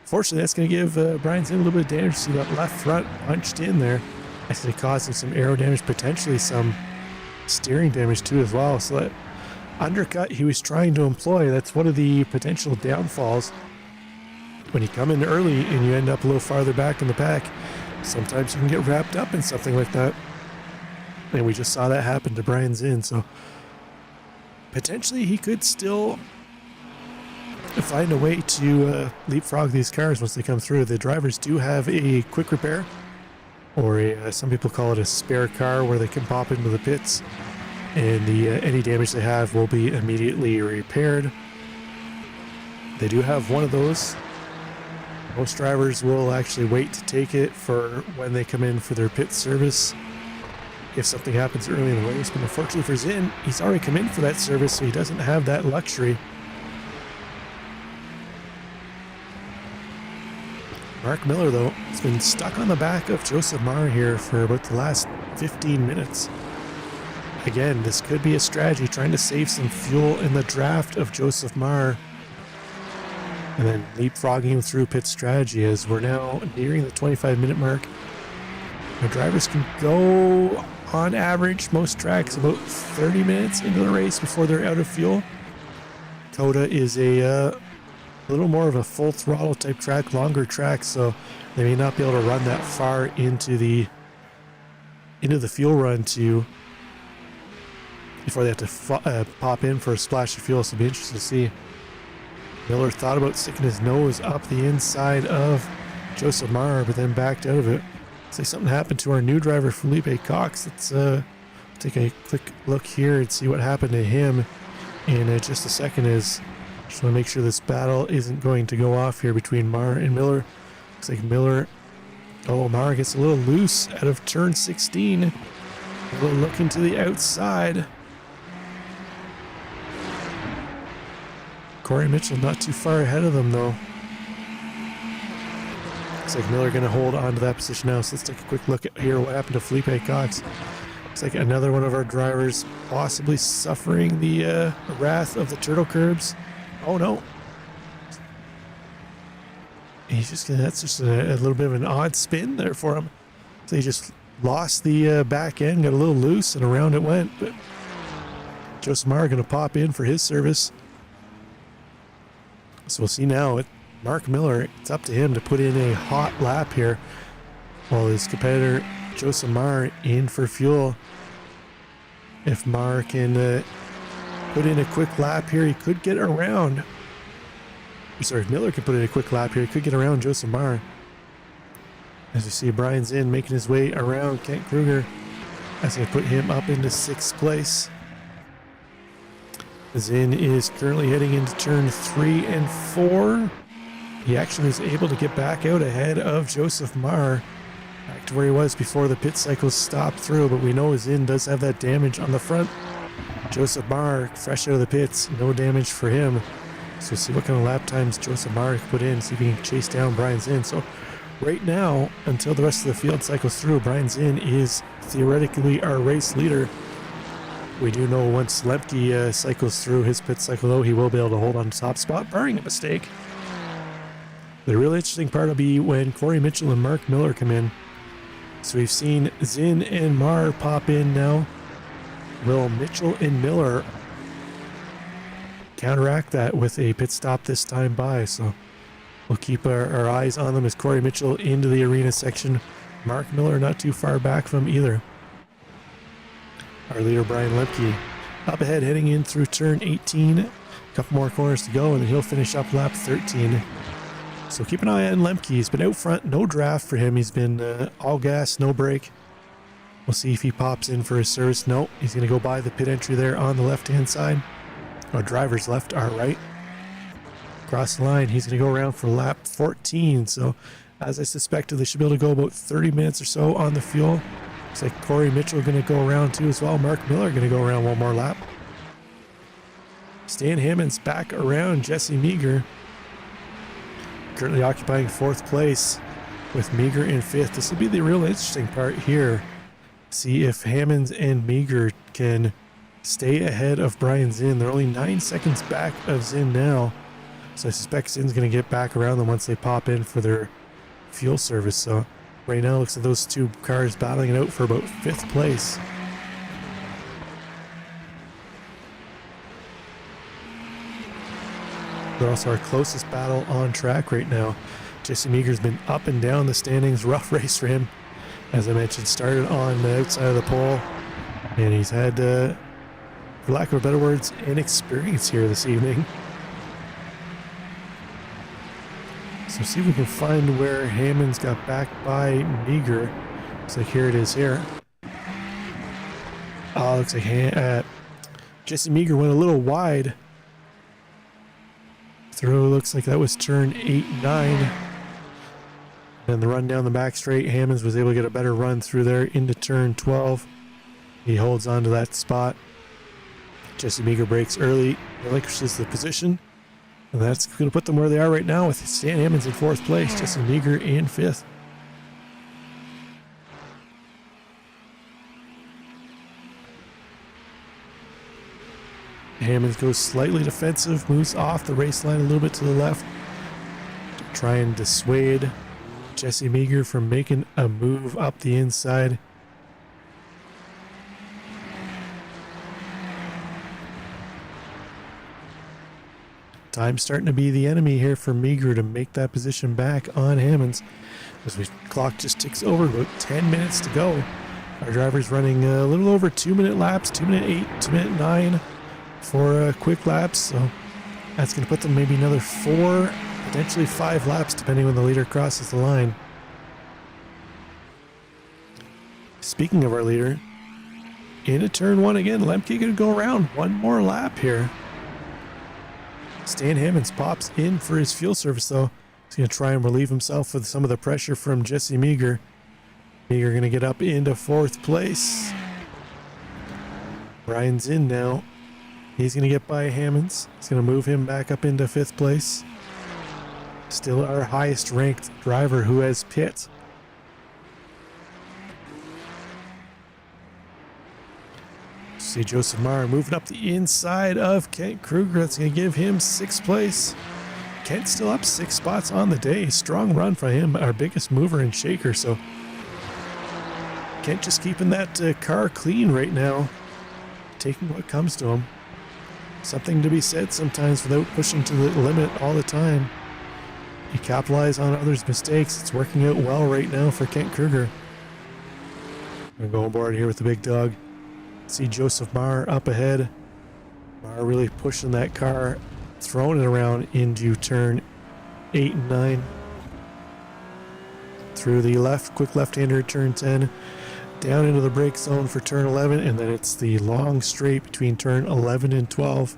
fortunately that's going to give Brian Zin a little bit of damage. See that left front punched in there. Actually caused him some aero damage, potentially some steering damage too as well. So that undercut he was trying to employ, that's one of the potential downfalls. When you come in early and you end up a little farther back in the pack, sometimes you can get wrapped up in something like that. And we just saw that happen to Brian Zin, so potentially he could still find a way to leapfrog these cars once they come through. The drivers do have a quick repair, or some people call it a spare car, where they can pop into the pits and any damage they have will be immediately repaired. They do have one of those. Most drivers will actually wait to take it for when they come in for their pit service if something happens early in the race, but unfortunately for Zin, he's already come in for that service, so he doesn't have that luxury. Mark Miller, though, has been stuck on the back of Joseph Marr here for about the last 15 minutes. Again, this could be a strategy, trying to save some fuel in the draft of Joseph Marr, and then leapfrogging him through pit strategy, as we're now nearing the 25-minute mark. Our drivers can go, on average, most tracks, about 30 minutes into the race before they're out of fuel. Coda is a little more of a full throttle type track, longer track, so they may not be able to run that far into the fuel run before they have to pop in for a splash of fuel. So it'll be interesting to see. Miller thought about sticking his nose up the inside of Joseph Marr, but then backed out of it. Looks like something happened to our new driver, Felipe Cox. Let's take a quick look here and see what happened to him in just a second. Just want to make sure this battle isn't going to go off here between Marr and Miller. Looks like Marr gets a little loose out of turn 16. A little looking to the outside. Corey Mitchell not too far ahead of them, though. Looks like Miller going to hold on to that position now. So let's take a quick look at here what happened to Felipe Cox. Looks like another one of our drivers possibly suffering the wrath of the turtle curbs. Oh no. That's just a little bit of an odd spin there for him. So he just lost the back end, got a little loose, and around it went. But Joseph Marr going to pop in for his service. So we'll see now with Mark Miller. It's up to him to put in a hot lap here, while his competitor Joseph Marr in for fuel. If Marr can put in a quick lap here, he could get around. Sorry, if Miller can put in a quick lap here, he could get around Joseph Marr. As you see, Brian Zin making his way around Kent Kruger. That's going to put him up into 6th place. Zin is currently heading into turn 3 and 4. He actually was able to get back out ahead of Joseph Marr, back to where he was before the pit cycles stopped through, but we know Zin does have that damage on the front. Joseph Marr, fresh out of the pits, no damage for him. So we'll see what kind of lap times Joseph Marr can put in, see if he can chase down Brian Zin. So right now, until the rest of the field cycles through, Brian Zin is theoretically our race leader. We do know once Lemke cycles through his pit cycle, though, he will be able to hold on to top spot, barring a mistake. The really interesting part will be when Corey Mitchell and Mark Miller come in. So we've seen Zinn and Marr pop in now. Will Mitchell and Miller counteract that with a pit stop this time by? So we'll keep our eyes on them as Corey Mitchell into the arena section. Mark Miller not too far back from either. Our leader Brian Lemke up ahead heading in through turn 18. A couple more corners to go and then he'll finish up lap 13. So keep an eye on Lemke. He's been out front, no draft for him. He's been all gas, no brake. We'll see if he pops in for his service. No, he's going to go by the pit entry there on the left-hand side. Our driver's left, our right. Across the line, he's going to go around for lap 14. So as I suspected, they should be able to go about 30 minutes or so on the fuel. Looks like Corey Mitchell going to go around too as well. Mark Miller going to go around one more lap. Stan Hammond's back around Jesse Meager. Currently occupying 4th place with Meager in 5th. This will be the real interesting part here. See if Hammonds and Meager can stay ahead of Brian Zinn. They're only 9 seconds back of Zinn now. So I suspect Zinn's going to get back around them once they pop in for their fuel service. So right now it looks like those two cars battling it out for about 5th place. They're also our closest battle on track right now. Jesse Meager's been up and down the standings. Rough race for him. As I mentioned, started on the outside of the pole. And he's had, for lack of better words, inexperience here this evening. So see if we can find where Hammond's got back by Meager. Looks like here it is here. Oh, looks like Jesse Meager went a little wide. Through, looks like that was turn 8, 9. And the run down the back straight, Hammonds was able to get a better run through there into turn 12. He holds on to that spot. Jesse Meager breaks early, relinquishes the position. And that's going to put them where they are right now with Stan Hammonds in 4th place, Jesse Meager in 5th. Hammonds goes slightly defensive, moves off the race line a little bit to the left. Try and dissuade Jesse Meager from making a move up the inside. Time starting to be the enemy here for Meager to make that position back on Hammonds. As the clock just ticks over, about 10 minutes to go. Our driver's running a little over 2-minute laps, 2-minute 8, 2-minute 9 for quick laps. So that's going to put them maybe another 4, potentially 5 laps, depending when the leader crosses the line. Speaking of our leader, into turn 1 again, Lemke going to go around one more lap here. Stan Hammonds pops in for his fuel service though. He's going to try and relieve himself with some of the pressure from Jesse Meager. Meager going to get up into 4th place. Brian's in now. He's going to get by Hammonds. He's going to move him back up into 5th place. Still our highest ranked driver who has pit. See Joseph Marr moving up the inside of Kent Kruger. That's going to give him 6th place. Kent still up 6 spots on the day. Strong run for him, our biggest mover and shaker. So Kent just keeping that car clean right now, taking what comes to him. Something to be said sometimes without pushing to the limit all the time. You capitalize on others' mistakes. It's working out well right now for Kent Kruger. I'm going to go on board here with the big dog. See Joseph Marr up ahead. Marr really pushing that car, throwing it around into turn 8 and 9. Through the left, quick left-hander turn 10. Down into the brake zone for turn 11, and then it's the long straight between turn 11 and 12.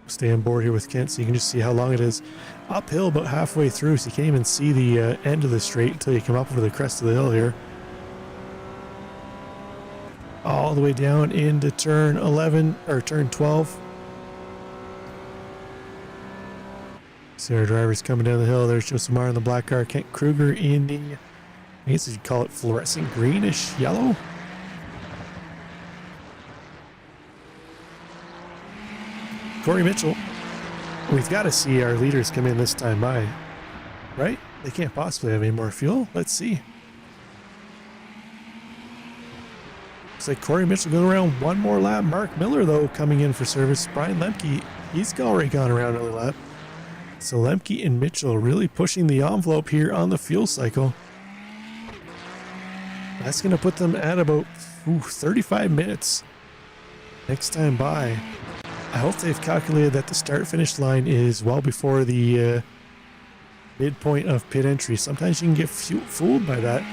Stay on board here with Kent so you can just see how long it is. Uphill about halfway through, so you can't even see the end of the straight until you come up over the crest of the hill here. All the way down into turn 11, or turn 12. See our drivers coming down the hill. There's Joseph Marr in the black car. Kent Kruger in the, I guess you'd call it fluorescent greenish yellow. Corey Mitchell. We've got to see our leaders come in this time by, right? They can't possibly have any more fuel. Let's see. Looks like Corey Mitchell going around one more lap. Mark Miller, though, coming in for service. Brian Lemke, he's already gone around another lap. So Lemke and Mitchell really pushing the envelope here on the fuel cycle. That's going to put them at about 35 minutes next time by. I hope they've calculated that the start-finish line is well before the midpoint of pit entry. Sometimes you can get fooled by that.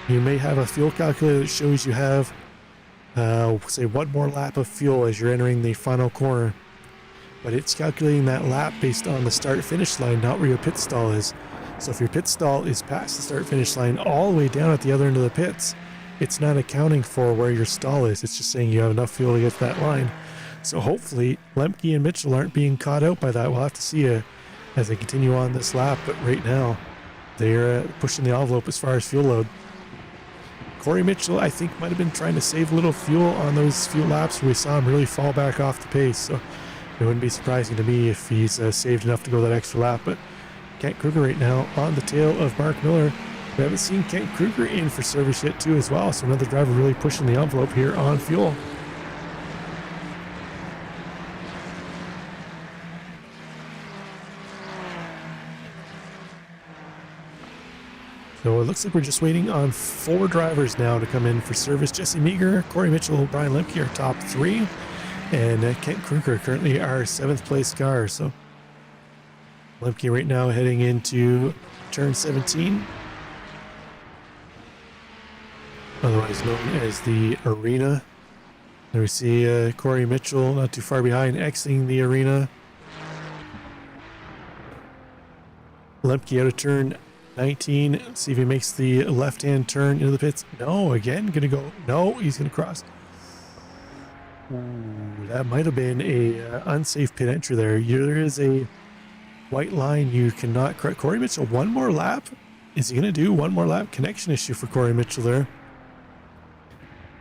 You may have a fuel calculator that shows you have, say, one more lap of fuel as you're entering the final corner. But it's calculating that lap based on the start-finish line, not where your pit stall is. So if your pit stall is past the start-finish line all the way down at the other end of the pits, it's not accounting for where your stall is. It's just saying you have enough fuel to get to that line. So hopefully Lemke and Mitchell aren't being caught out by that. We'll have to see as they continue on this lap. But right now, they're pushing the envelope as far as fuel load. Corey Mitchell, I think, might have been trying to save a little fuel on those few laps where we saw him really fall back off the pace. So it wouldn't be surprising to me if he's saved enough to go that extra lap. But Kent Kruger right now on the tail of Mark Miller. We haven't seen Kent Kruger in for service yet too as well. So another driver really pushing the envelope here on fuel. So it looks like we're just waiting on 4 drivers now to come in for service. Jesse Meager, Corey Mitchell, Brian Lemke are top 3. And Kent Kruger currently our 7th place car. So Lemke right now heading into turn 17. Otherwise known as the arena. There we see Corey Mitchell not too far behind exiting the arena. Lemke out of turn 19. Let's see if he makes the left-hand turn into the pits. No, again, gonna go. No, he's gonna cross. Ooh, that might have been a unsafe pit entry there. There is a white line you cannot correct. Corey Mitchell, one more lap. Is he gonna do one more lap? Connection issue for Corey Mitchell there.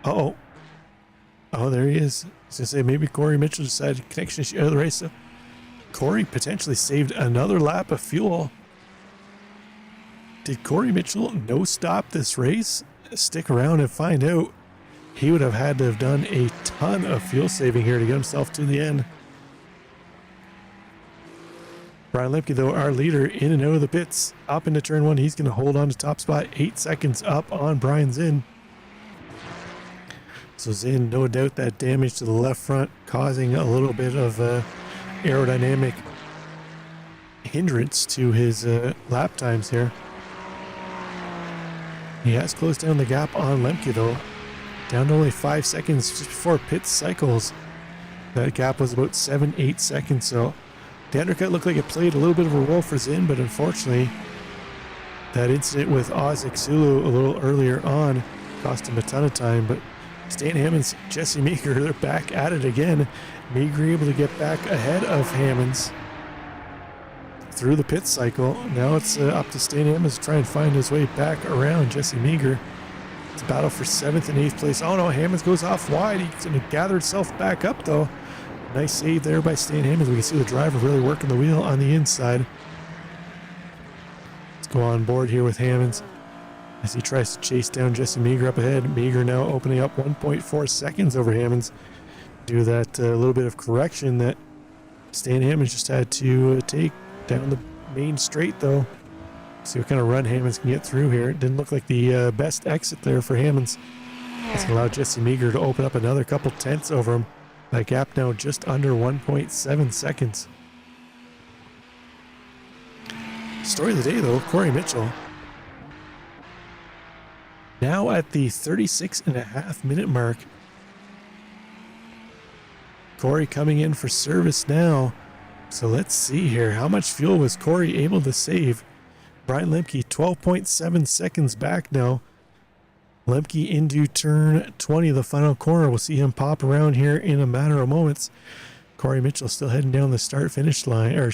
Uh-oh. Oh, there he is. I was gonna say maybe Corey Mitchell decided connection issue out of the race. So Corey potentially saved another lap of fuel. Did Corey Mitchell no stop this race? Stick around and find out. He would have had to have done a ton of fuel saving here to get himself to the end. Brian Lemke, though, our leader, in and out of the pits. Up into turn 1. He's going to hold on to top spot. 8 seconds up on Brian Zinn. So Zinn, no doubt that damage to the left front causing a little bit of aerodynamic hindrance to his lap times here. He has closed down the gap on Lemke, though. Down to only 5 seconds just before pit cycles. That gap was about 7-8 seconds, so the undercut looked like it played a little bit of a role for Zinn, but unfortunately, that incident with Ozzik Sulu a little earlier on cost him a ton of time. But Stan Hammonds, Jesse Meager, they're back at it again. Meager able to get back ahead of Hammonds through the pit cycle. Now it's up to Stan Hammonds to try and find his way back around Jesse Meager. It's a battle for 7th and 8th place. Oh no, Hammonds goes off wide. He's going to gather himself back up though. Nice save there by Stan Hammonds. We can see the driver really working the wheel on the inside. Let's go on board here with Hammonds as he tries to chase down Jesse Meager up ahead. Meager now opening up 1.4 seconds over Hammonds. Do that little bit of correction that Stan Hammonds just had to take down the main straight though. See what kind of run Hammonds can get through here. It didn't look like the best exit there for Hammonds. It's going to allow Jesse Meager to open up another couple tenths over him. That gap now just under 1.7 seconds. Story of the day though, Corey Mitchell. Now at the 36.5 minute mark. Corey coming in for service now. So let's see here. How much fuel was Corey able to save? Brian Lemke 12.7 seconds back now. Lemke into turn 20, the final corner. We'll see him pop around here in a matter of moments. Corey Mitchell still heading down the start-finish line, or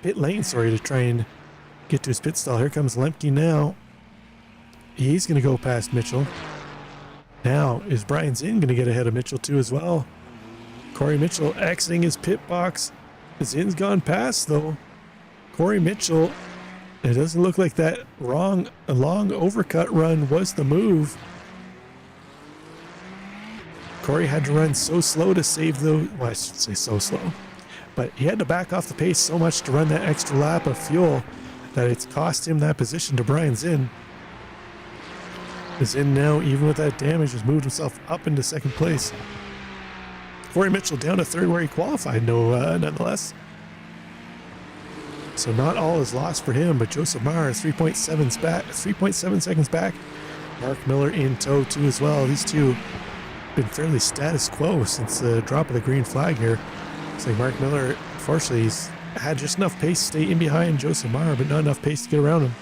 pit lane, sorry, to try and get to his pit stall. Here comes Lemke now. He's going to go past Mitchell. Now, is Brian Zinn going to get ahead of Mitchell too as well? Corey Mitchell exiting his pit box. Zinn's gone past though. Corey Mitchell, it doesn't look like that long overcut run was the move. Corey had to run so slow to save those, well, I should say so slow, but he had to back off the pace so much to run that extra lap of fuel that it's cost him that position to Brian Zinn. Zinn now, even with that damage, has moved himself up into second place. Corey Mitchell down to third where he qualified, nonetheless. So not all is lost for him, but Joseph Maher 3.7 seconds back. Mark Miller in tow too as well. These two have been fairly status quo since the drop of the green flag here. Looks like Mark Miller, unfortunately, he's had just enough pace to stay in behind Joseph Maher, but not enough pace to get around him.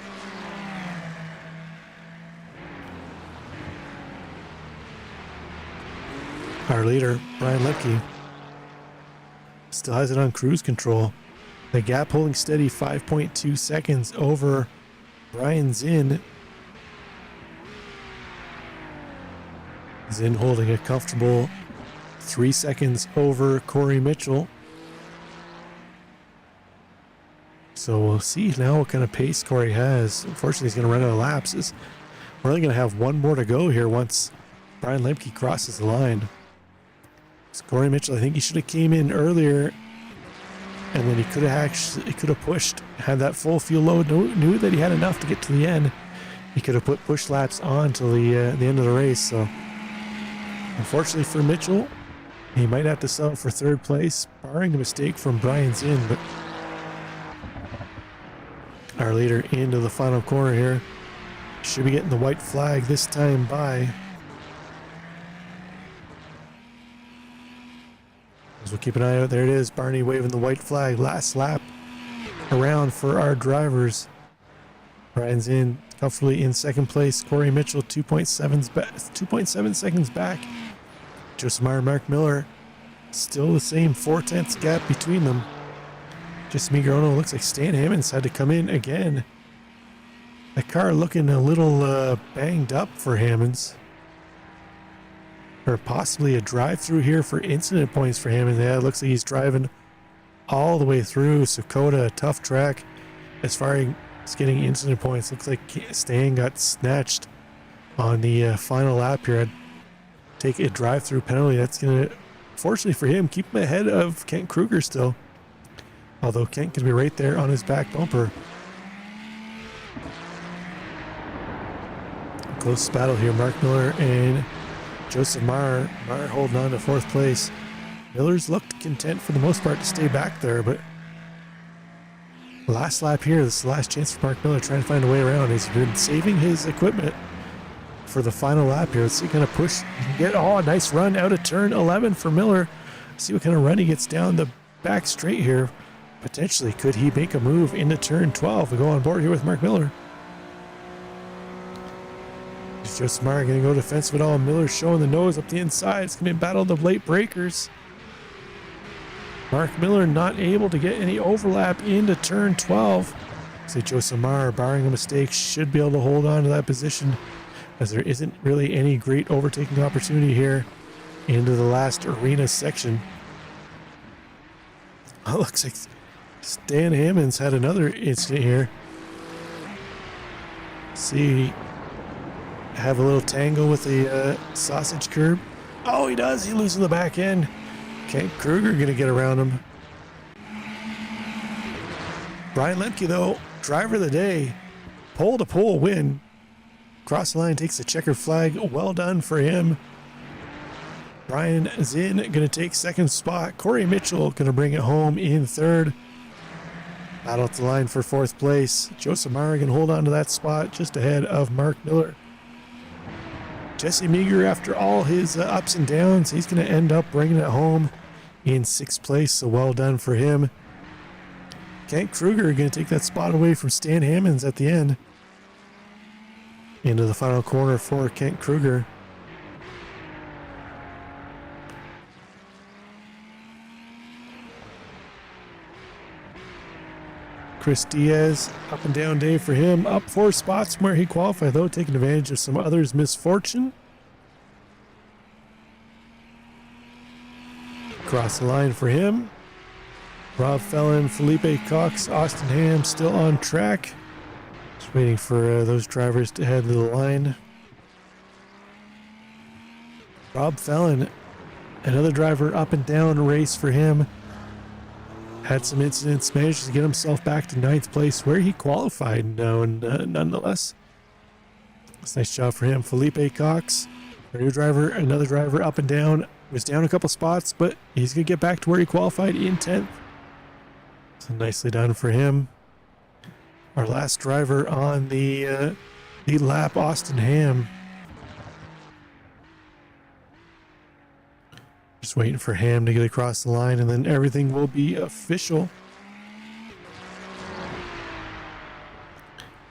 Our leader, Brian Lepke, still has it on cruise control. The gap holding steady 5.2 seconds over Brian Zinn. Zinn holding a comfortable 3 seconds over Corey Mitchell. So we'll see now what kind of pace Corey has. Unfortunately, he's going to run out of laps. We're only going to have one more to go here once Brian Lepke crosses the line. So Corey Mitchell, I think he should have came in earlier, and then he could have pushed, had that full fuel load, knew that he had enough to get to the end. He could have put push laps on till the end of the race. So unfortunately for Mitchell, he might have to settle for third place, barring a mistake from Brian Zinn. But our leader into the final corner here should be getting the white flag this time by. As we'll keep an eye out, there it is, Barney waving the white flag. Last lap around for our drivers. Brian Zinn comfortably in second place. Corey Mitchell 2.7 seconds back. Joseph Maher, Mark Miller, still the same 4/10 gap between them. Just Migrono, looks like Stan Hammonds had to come in again. The car looking a little banged up for Hammonds. Or possibly a drive-through here for incident points for Hammonds. Yeah, it looks like he's driving all the way through Sakota, a tough track as far as getting incident points. Looks like Stan got snatched on the final lap here. I'd take a drive-through penalty. That's going to, fortunately for him, keep him ahead of Kent Kruger still. Although Kent could be right there on his back bumper. Close battle here. Mark Miller and Joseph Maher. Maher holding on to fourth place. Miller's looked content for the most part to stay back there, but last lap here, this is the last chance for Mark Miller trying to find a way around. He's been saving his equipment for the final lap here. Let's see what kind of push he can get. Oh, nice run out of turn 11 for Miller. Let's see what kind of run he gets down the back straight here. Potentially, could he make a move into turn 12 to go on board here with Mark Miller? Is Joseph Maher going to go defensive at all? Miller showing the nose up the inside. It's going to be a battle of the late breakers. Mark Miller not able to get any overlap into turn 12. So Joseph Maher, barring a mistake, should be able to hold on to that position, as there isn't really any great overtaking opportunity here into the last arena section. Oh, looks like Stan Hammonds had another incident here. See, have a little tangle with the sausage curb. Oh, he does. He loses the back end. Kent Kruger going to get around him. Brian Lemke, though, driver of the day, pole-to-pole win. Cross the line, takes the checkered flag. Well done for him. Brian Zinn going to take second spot. Corey Mitchell going to bring it home in third. Battle at the line for fourth place. Joseph Maher going to hold on to that spot just ahead of Mark Miller. Jesse Meager, after all his ups and downs, he's going to end up bringing it home in sixth place, so well done for him. Kent Kruger going to take that spot away from Stan Hammonds at the end. Into the final corner for Kent Kruger. Chris Diaz, up and down day for him. Up 4 spots from where he qualified, though, taking advantage of some others' misfortune. Cross the line for him. Rob Fellon, Felipe Cox, Austin Ham still on track. Just waiting for those drivers to head to the line. Rob Fellon Another driver up and down race for him. Had some incidents, managed to get himself back to 9th place where he qualified now, and nonetheless. It's a nice job for him. Felipe Cox, our new driver, another driver up and down. Was down a couple spots, but he's going to get back to where he qualified in 10th. So nicely done for him. Our last driver on the lap, Austin Ham. Just waiting for Ham to get across the line, and then everything will be official.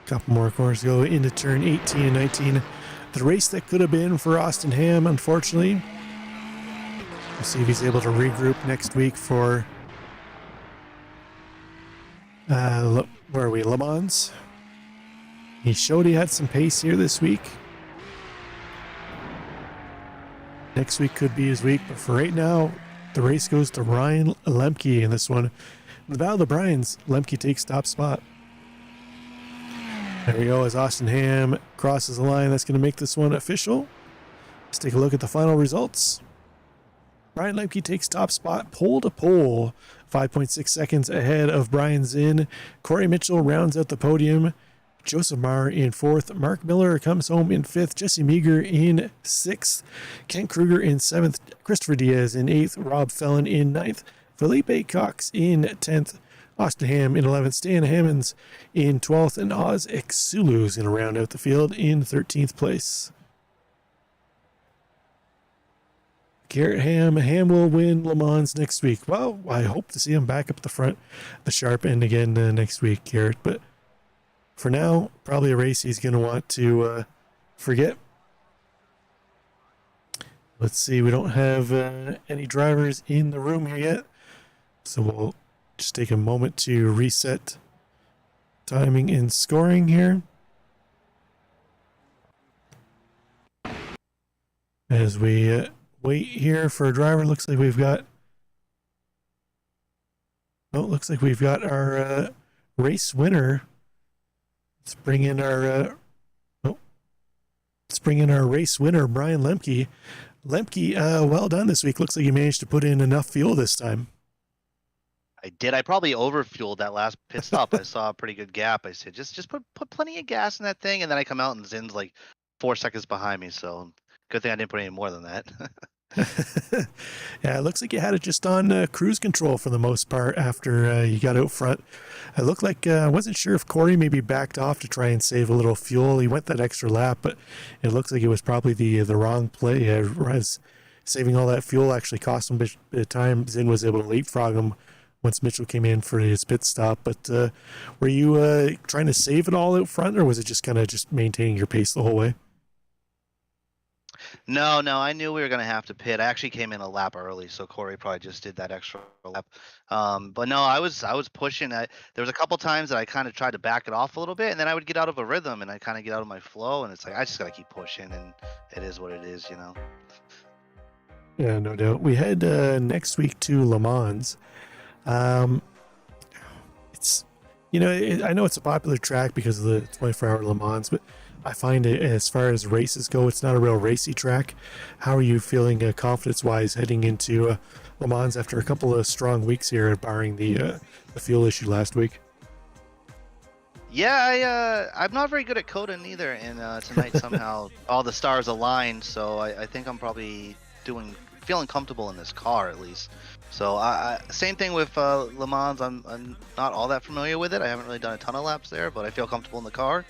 Couple more corners to go into turn 18 and 19. The race that could have been for Austin Ham, unfortunately. We'll see if he's able to regroup next week for where are we? Le Mans. He showed he had some pace here this week. Next week could be his week, but for right now, the race goes to Ryan Lemke in this one. In the Battle of the Bryans, Lemke takes top spot. There we go, as Austin Ham crosses the line. That's going to make this one official. Let's take a look at the final results. Ryan Lemke takes top spot, pole to pole, 5.6 seconds ahead of Brian Zinn. Corey Mitchell rounds out the podium. Joseph Marr in 4th. Mark Miller comes home in 5th. Jesse Meager in 6th. Kent Kruger in 7th. Christopher Diaz in 8th. Rob Fellon in 9th. Felipe Cox in 10th. Austin Ham in 11th. Stan Hammonds in 12th. And Oz Exulu is going to round out the field in 13th place. Garrett Ham will win Le Mans next week. Well, I hope to see him back up the front, the sharp end again next week, Garrett. But for now, probably a race he's going to want to forget. Let's see, we don't have any drivers in the room here yet. So we'll just take a moment to reset timing and scoring here. As we wait here for a driver, looks like we've got our race winner. Let's bring in our race winner, Brian Lemke. Lemke, well done this week. Looks like you managed to put in enough fuel this time. I did. I probably overfueled that last pit stop. I saw a pretty good gap. I said, just put plenty of gas in that thing, and then I come out and Zinn's like 4 seconds behind me. So good thing I didn't put any more than that. Yeah, it looks like you had it just on cruise control for the most part after you got out front. It looked like I wasn't sure if Corey maybe backed off to try and save a little fuel. He went that extra lap, but it looks like it was probably the wrong play. Saving all that fuel actually cost him a bit of time. Zinn was able to leapfrog him once Mitchell came in for his pit stop. But were you trying to save it all out front, or was it just kind of just maintaining your pace the whole way? No, I knew we were going to have to pit. I actually came in a lap early, so Corey probably just did that extra lap. But no, I was pushing. There was a couple times that I kind of tried to back it off a little bit, and then I would get out of a rhythm, and I kind of get out of my flow, and it's like I just got to keep pushing, and it is what it is, you know. Yeah, no doubt. We head next week to Le Mans. It's, I know it's a popular track because of the 24-hour Le Mans, but I find it, as far as races go, it's not a real racy track. How are you feeling confidence-wise heading into Le Mans after a couple of strong weeks here, barring the fuel issue last week? Yeah, I'm not very good at coding either, and tonight somehow all the stars aligned, so I think I'm probably feeling comfortable in this car at least. So same thing with Le Mans. I'm not all that familiar with it. I haven't really done a ton of laps there, but I feel comfortable in the car.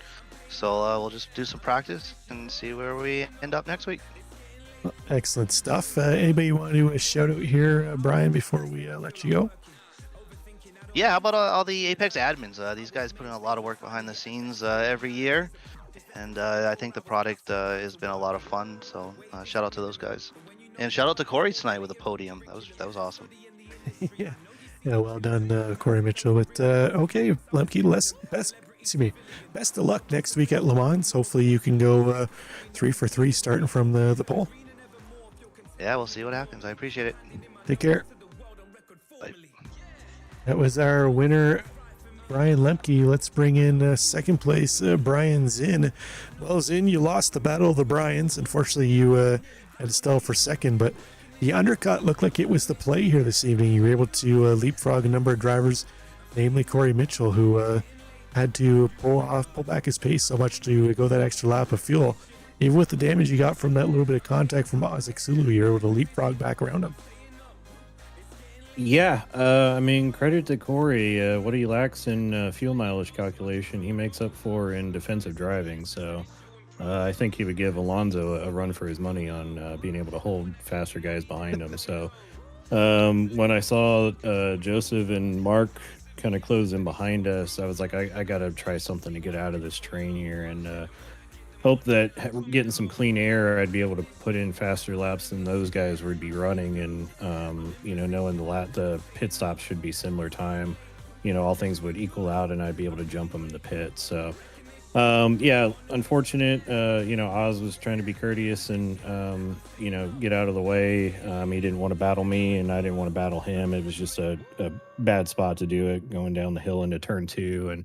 So we'll just do some practice and see where we end up next week. Excellent stuff. Anybody want to do a shout out here, Brian, before we let you go? Yeah, how about all the Apex admins? These guys put in a lot of work behind the scenes every year, and I think the product has been a lot of fun. So shout out to those guys, and shout out to Corey tonight with the podium. That was awesome. Yeah, well done, Corey Mitchell. But okay, Lemke, best of luck next week at Le Mans. Hopefully you can go 3 for 3 starting from the pole. Yeah, we'll see what happens. I appreciate it. Take care. Bye. That was our winner, Brian Lemke. Let's bring in second place, Brian Zinn. Well, Zinn, you lost the Battle of the Bryans. Unfortunately, you had to settle for second, but The undercut looked like it was the play here this evening. You were able to leapfrog a number of drivers, namely Corey Mitchell, who had to pull back his pace so much to go that extra lap of fuel. Even with the damage you got from that little bit of contact from Isaac Sulu, you're able to leapfrog back around him. Yeah, I mean, credit to Corey. What he lacks in fuel mileage calculation, he makes up for in defensive driving. So I think he would give Alonso a run for his money on being able to hold faster guys behind him. So when I saw Joseph and Mark kind of close in behind us, I was like, I got to try something to get out of this train here, and hope that getting some clean air, I'd be able to put in faster laps than those guys would be running. And, knowing the pit stops should be similar time, all things would equal out and I'd be able to jump them in the pit. So, yeah, unfortunate. Oz was trying to be courteous and, get out of the way. He didn't want to battle me and I didn't want to battle him. It was just a bad spot to do it, going down the hill into turn 2. And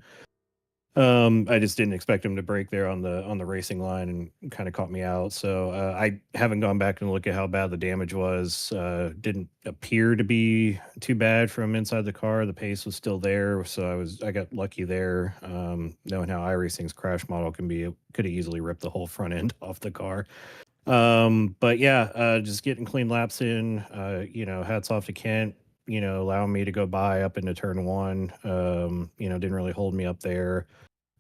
I just didn't expect him to break there on the racing line and kind of caught me out. So I haven't gone back and look at how bad the damage was. Didn't appear to be too bad from inside the car. The pace was still there, so I got lucky there. Knowing how iRacing's crash model could have easily ripped the whole front end off the car. But yeah, just getting clean laps in. Hats off to Kent. Allowing me to go by up into turn 1. Didn't really hold me up there.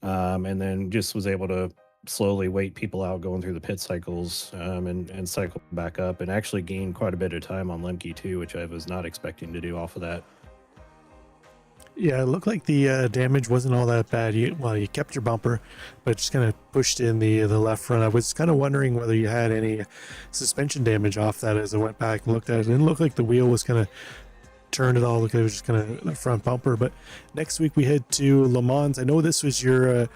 And then just was able to slowly wait people out going through the pit cycles and cycle back up, and actually gained quite a bit of time on Lemke too, which I was not expecting to do off of that. Yeah, it looked like the damage wasn't all that bad. You kept your bumper, but just kind of pushed in the left front. I was kind of wondering whether you had any suspension damage off that as I went back and looked at it. It didn't look like the wheel was kind of turned at all. Look, it was just kind of the front bumper. But next week we head to Le Mans. I know this was your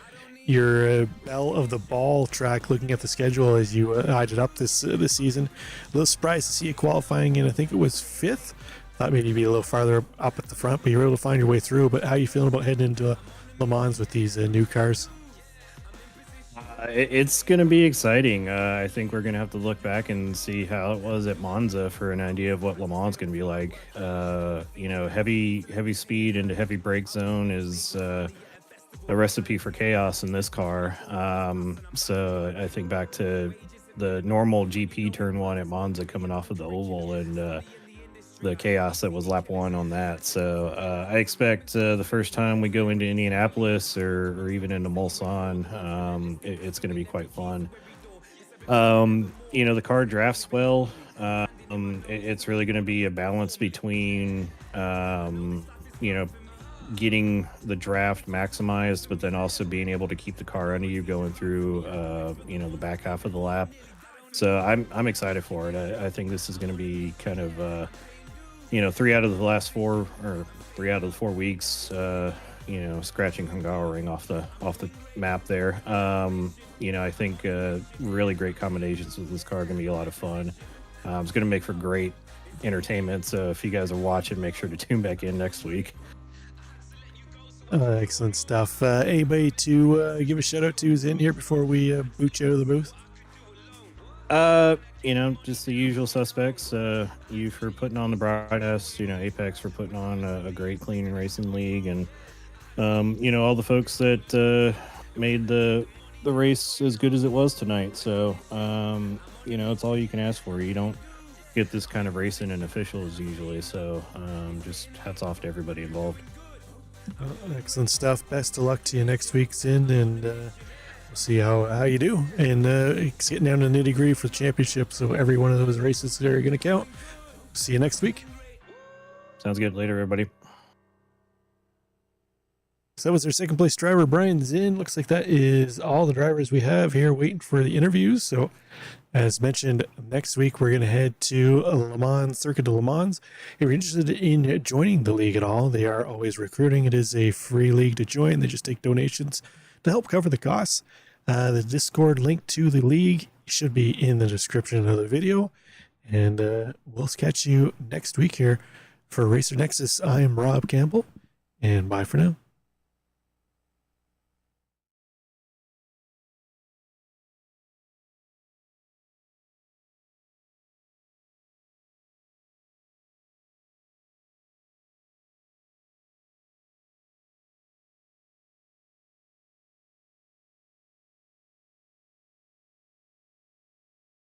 bell of the ball track. Looking at the schedule as you eyed it up this season, a little surprised to see you qualifying in. I think it was 5th. Thought maybe you'd be a little farther up at the front, but you were able to find your way through. But how are you feeling about heading into Le Mans with these new cars? It's going to be exciting. I think we're going to have to look back and see how it was at Monza for an idea of what Le Mans is going to be like. Heavy speed into heavy brake zone is a recipe for chaos in this car. So I think back to the normal GP turn 1 at Monza coming off of the oval and the chaos that was lap 1 on that. So I expect the first time we go into Indianapolis or even into Mulsanne, it's going to be quite fun. The car drafts well. It's really going to be a balance between, getting the draft maximized, but then also being able to keep the car under you going through, the back half of the lap. So I'm excited for it. I think this is going to be kind of, 3 out of the 4 weeks, scratching Hungaroring off the map there. I think really great combinations with this car are going to be a lot of fun. It's going to make for great entertainment. So if you guys are watching, make sure to tune back in next week. Excellent stuff. Anybody to give a shout out to who's in here before we boot you out of the booth? Just the usual suspects. You for putting on the broadcast, Apex for putting on a great clean racing league, and all the folks that made the race as good as it was tonight. So it's all you can ask for. You don't get this kind of racing in officials usually, so just hats off to everybody involved. Excellent stuff. Best of luck to you next week's in, and we'll see how you do. And it's getting down to the nitty-gritty for the championship, so every one of those races are going to count. See you next week. Sounds good. Later, everybody. So that was our second place driver, Brian Zinn. Looks like that is all the drivers we have here waiting for the interviews. So as mentioned, next week we're going to head to Le Mans, Circuit de Le Mans. If you're interested in joining the league at all, they are always recruiting. It is a free league to join. They just take donations to help cover the costs. The Discord link to the league should be in the description of the video. And we'll catch you next week here for Racer Nexus. I am Rob Campbell, and bye for now.